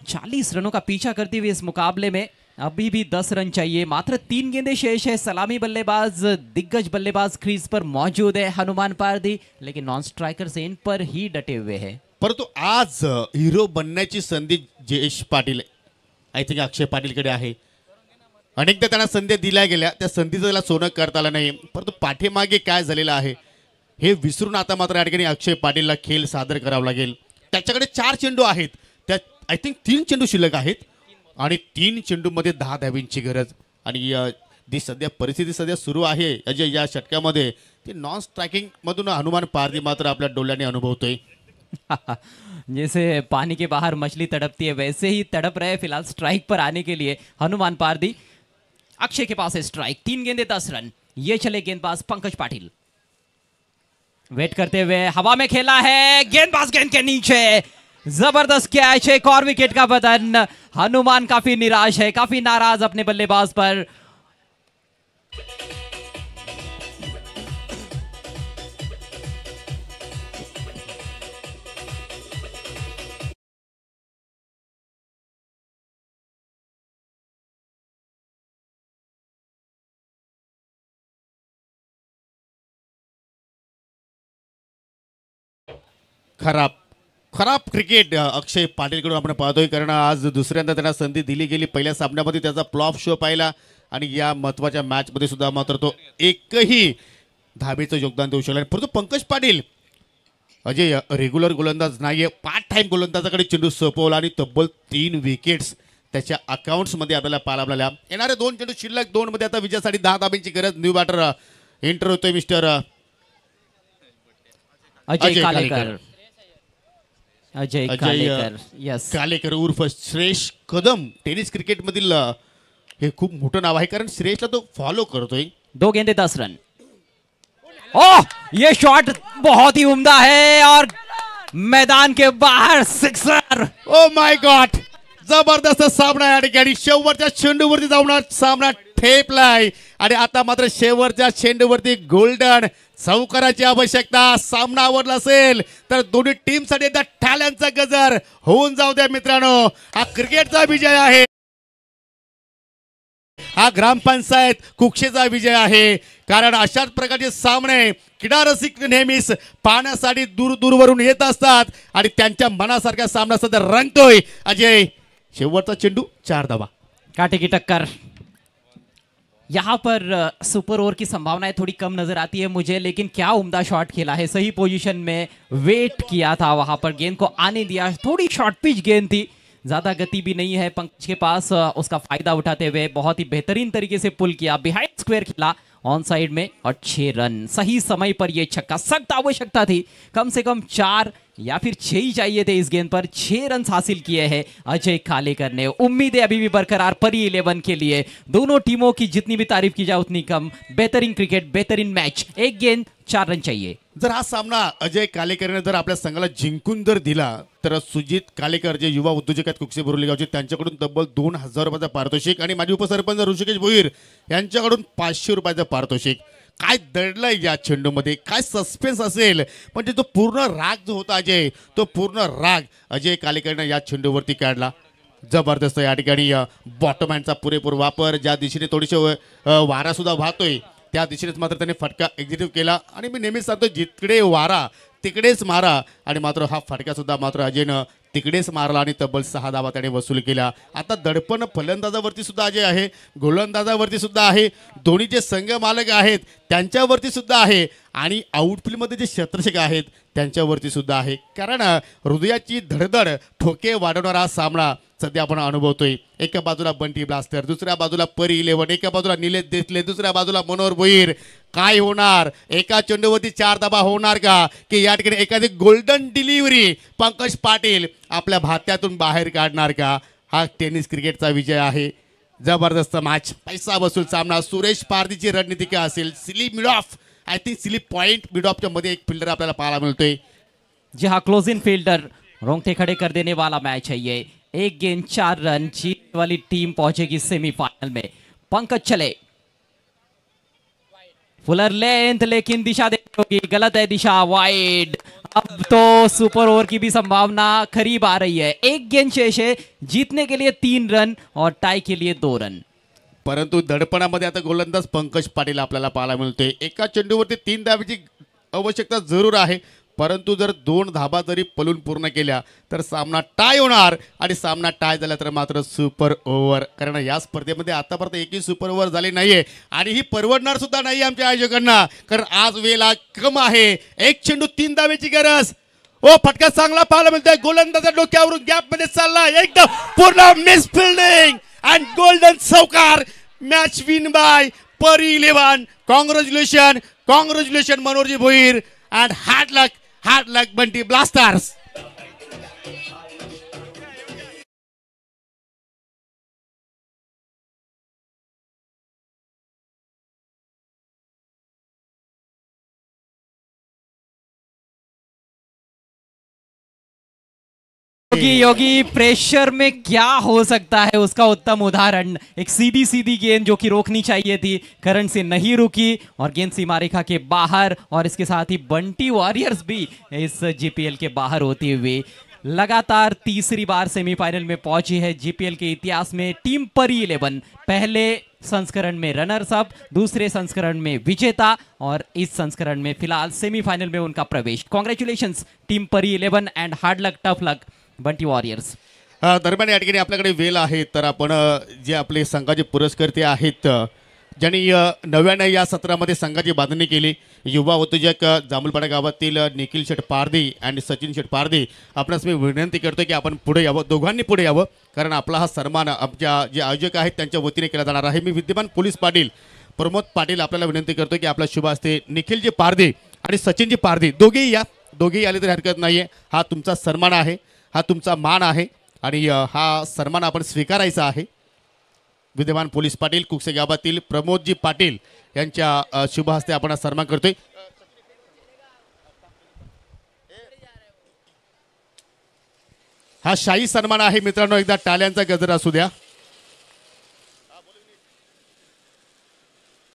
40 रनों का पीछा करती हुई इस मुकाबले में अभी भी 10 रन चाहिए। मात्र 3 गेंदें शेष है। सलामी बल्लेबाज, दिग्गज बल्लेबाज क्रीज पर मौजूद है हनुमान पारधी, लेकिन नॉन स्ट्राइकर्स इन पर ही डटे हुए हैं। परंतु आज हिरो बनण्याची संधी जयेश पाटील, आय थिंक अक्षय पाटीलकडे आहे। अनेकदा त्यांना संधी दिल्या गेल्या, त्या संधीचं त्याला सोनं करता आलं नाही। परंतु पाठीमागे काय झालेलं आहे हे विसरून आता मात्र या ठिकाणी अक्षय पाटीलला खेळ सादर करावा लागेल। त्याच्याकडे 4 चेंडू आहेत, त्या आय थिंक 3 चेंडू शिल्लक आहेत आणि 3 चेंडूमध्ये 10 धावींची गरज। आणि जी सध्या परिस्थिती सध्या सुरू आहे अजय या षटकामध्ये, ती नॉन स्ट्रायकिंग मधून हनुमान पारधी मात्र आपल्या डोळ्याने अनुभवतोय। जैसे पानी के बाहर मछली तड़पती है वैसे ही तड़प रहे फिलहाल स्ट्राइक पर आने के लिए हनुमान पारधी। अक्षय के पास है स्ट्राइक। 3 गेंदे 10 रन। ये चले गेंदबाज पंकज पाटिल। वेट करते हुए हवा में खेला है, गेंदबाज गेंद के नीचे, जबरदस्त कैच। एक और विकेट का पतन। हनुमान काफी निराश है, काफी नाराज अपने बल्लेबाज पर। खराब खराब क्रिकेट अक्षय पाटीलकडून आपण पाहतोय, कारण आज दुसऱ्यांदा त्यांना संधी दिली गेली। पहिल्या सामन्यामध्ये त्याचा फ्लॉप शो पाहिला आणि या महत्त्वाच्या मॅचमध्ये सुद्धा मात्र तो एकही धाबेचं योगदान देऊ शकला। परंतु पंकज पाटील अजय रेग्युलर गोलंदाज नाहीये, पार्ट टाइम गोलंदाजाकडे चेंडू सोपवला आणि तब्बल 3 विकेट्स त्याच्या अकाउंट्समध्ये आपल्याला पाहायला मिळाल्या। येणारे 2 चेंडू शिल्लक, 2 मध्ये आता विजयासाठी 10 धाब्यांची गरज। न्यू बॅटर एंटर होतोय मिस्टर अजय कालेकर। अजय कालेकर, यस, कालेकर उर्फ श्रेष कदम। टेनिस क्रिकेट मधील हे खूप मोठं नाव आहे, कारण श्रेषला तो फॉलो करतोय। 2 गेंदे 10 रन। ओह, ये शॉट बहुत ही उम्दा है और मैदान के बाहर सिक्सर। ओ माय गॉड, जबरदस्त सामना या ठिकाणी। शेवटच्या चेंडूवरती जाऊन सामना ठेपलाय आणि आता मात्र शेवटच्या चेंडूवरती गोल्डन चौकाराची आवश्यकता। सामना आवडला असेल तर दोन्ही टीम साठी एकदा ठाल्यांचा गजर होऊन जाऊ द्या मित्रांनो। हा क्रिकेटचा विजय आहे, हा ग्रामपंचायत कुक्षेचा विजय आहे, कारण अशाच प्रकारचे सामने क्रीडा रसिक नेहमीच पाहण्यासाठी दूर दूरवरून येत असतात आणि त्यांच्या मनासारखा सामना सध्या रंगतोय। अजय, शेवटचा चेंडू 4 धावा, कांटे की टक्कर। यहाँ पर सुपर ओवर की संभावनाएं थोड़ी कम नजर आती है मुझे, लेकिन क्या उम्दा शॉट खेला है। सही पोजीशन में वेट किया था, वहां पर गेंद को आने दिया। थोड़ी शॉर्ट पिच गेंद थी, ज्यादा गति भी नहीं है पंकज के पास। उसका फायदा उठाते हुए बहुत ही बेहतरीन तरीके से पुल किया, बिहाइंड स्क्वायर खेला ऑन साइड में और 6 रन। सही समय पर यह छक्का, सख्त आवश्यकता थी, कम से कम 4 या फिर 6 ही चाहिए थे इस गेंद पर। 6 रन हासिल किए हैं अजय कालेकर ने। उम्मीदें अभी भी बरकरार परी 11 के लिए। दोनों टीमों की जितनी भी तारीफ की जाए उतनी कम। बेहतरीन क्रिकेट, बेहतरीन मैच। 1 गेंद 4 रन चाहिए। जर हा सामना अजय कालेकरने जर आपल्या संघाला जिंकून जर दिला तर सुजित कालेकर जे युवा उद्योजक आहेत कुक्षे बोरली गावचे, त्यांच्याकडून तब्बल 2000 रुपयाचा पारितोषिक आणि माजी उपसरपंच ऋषिकेश भोईर यांच्याकडून 500 रुपयाचं पारितोषिक। काय दडलंय या चेंडूमध्ये, काय सस्पेन्स असेल, म्हणजे तो पूर्ण राग जो होता अजय, तो पूर्ण राग अजय कालेकरने या चेंडूवरती काढला। जबरदस्त या ठिकाणी बॉटमहँडचा पुरेपूर वापर, ज्या दिशेने थोडीशी वारा सुद्धा वाहतोय त्या दिशेनेच मात्र त्याने फटका एक्झिक्यूट केला आणि मी नेहमीच सांगतो जिकडे वारा तिकडेच मारा आणि मात्र हा फटका सुद्धा मात्र अजयनं तिकडेच मारला आणि तब्बल 6 धावा त्याने वसूल केला. आता दडपण फलंदाजावरती सुद्धा अजय आहे, गोलंदाजावरती सुद्धा आहे, दोन्ही जे संघ मालक आहेत त्यांच्यावरती सुद्धा आहे आणि आउटफील्डमध्ये जे क्षेत्ररक्षक आहेत त्यांच्यावरती सुद्धा आहे. कारण हृदयाची धडधड ठोके वाढवणारा हा सामना सध्या आपण अनुभवतोय. एका बाजूला बंटी ब्लास्टर, दुसऱ्या बाजूला परी 11, एका बाजूला निलेश देसले, दुसऱ्या बाजूला मनोहर भोईर. काय होणार? एका चेंडूवरती 4 धाबा होणार का की या ठिकाणी एखादी गोल्डन डिलिव्हरी पंकज पाटील आपल्या भात्यातून बाहेर काढणार का? हा टेनिस क्रिकेटचा विजय आहे. जबरदस्त मॅच, पैसा वसूल सामना. सुरेश पारदीची रणनीती काय असेल? Silly mid off, I think silly point mid ऑफच्या मध्ये एक फिल्डर आपल्याला पाहायला मिळतोय. जी हाँ, क्लोज इन फील्डर रोंगटे खड़े कर देने वाला मैच है ये. 1 गेंद 4 रन, जीत वाली टीम पहुंचेगी सेमीफाइनल में. पंकज चले, फुलर लेंथ, लेकिन दिशा देखनी होगी, गलत है दिशा, वाइड. अब तो सुपर ओवर की भी संभावना करीब आ रही है. 1 गेंद शेष है, जीतने के लिए 3 रन और टाई के लिए 2 रन. परंतु दडपणामध्ये आता गोलंदाज पंकज पाटील आपल्याला पाहायला मिळतोय. एका चेंडूवरती 3 धावेची आवश्यकता जरूर आहे, परंतु जर 2 धाबा जरी पलून पूर्ण केल्या तर सामना टाय होणार आणि सामना टाय झाला तर मात्र सुपर ओव्हर. कारण या स्पर्धेमध्ये आतापर्यंत एकही सुपर ओव्हर झाली नाहीये आणि ही परवडणार सुद्धा नाही आमच्या आयोजकांना. कारण आज वेळा कम आहे. 1 चेंडू 3 धावेची गरज. ओ फटका चांगला पाहायला मिळतोय. गोलंदाजा डोक्यावरून गॅप मध्ये चालला, एकदम पूर्ण मिस फिल्डिंग अँड गोल्डन चौकार. Match win by Pari 11. Congratulation, congratulation मनोहरजी Bhoir and hard luck Bunty Blasters. Yogi pressure में क्या हो सकता है उसका उत्तम उदाहरण. एक सीधी सीधी गेंद जो कि रोकनी चाहिए थी, करंट से नहीं रुकी और गेंद सीमा रेखा के बाहर. और इसके साथ ही बंटी वॉरियर्स भी इस जीपीएल के बाहर होते हुए लगातार तीसरी बार सेमीफाइनल में पहुंची है. जीपीएल के इतिहास में टीम परी 11 पहले संस्करण में रनर्स अप, दूसरे संस्करण में विजेता और इस संस्करण में फिलहाल सेमीफाइनल में उनका प्रवेश. कॉन्ग्रॅच्युलेशन्स टीम परी 11 and hard luck tough luck Bunty warriors. दरम्यान या ठिकाणी आपल्याकडे वेळ आहे तर आपण जे आपले संघाचे पुरस्कर्ते आहेत ज्यांनी नव्याने या सत्रामध्ये संघाची बांधणी केली, युवा उद्योजक जांभूलपाडा गावातील निखिल शेठ पारधी आणि सचिन शेठ पारधी, आपणास मी विनंती करतो की आपण पुढे यावं, दोघांनी पुढे यावं. कारण आपला हा सन्मान आमच्या जे आयोजक आहेत त्यांच्या वतीने केला जाणार आहे. मी विद्यमान पोलीस पाटील प्रमोद पाटील आपल्याला विनंती करतो की आपला शुभ हस्ते निखिलजी पारधी आणि सचिनजी पारधी दोघेही या. दोघेही आले तरी हरकत नाही आहे. हा तुमचा सन्मान आहे, हा तुमचा मान आहे आणि हा सन्मान आपण स्वीकारायचा आहे. विद्यमान पोलीस पाटील कुकसे गावातील प्रमोदजी पाटील यांच्या शुभ हस्ते आपण सन्मान करतोय. हा शाही सन्मान आहे मित्रांनो. एकदा टाळ्यांचा गजर असू द्या.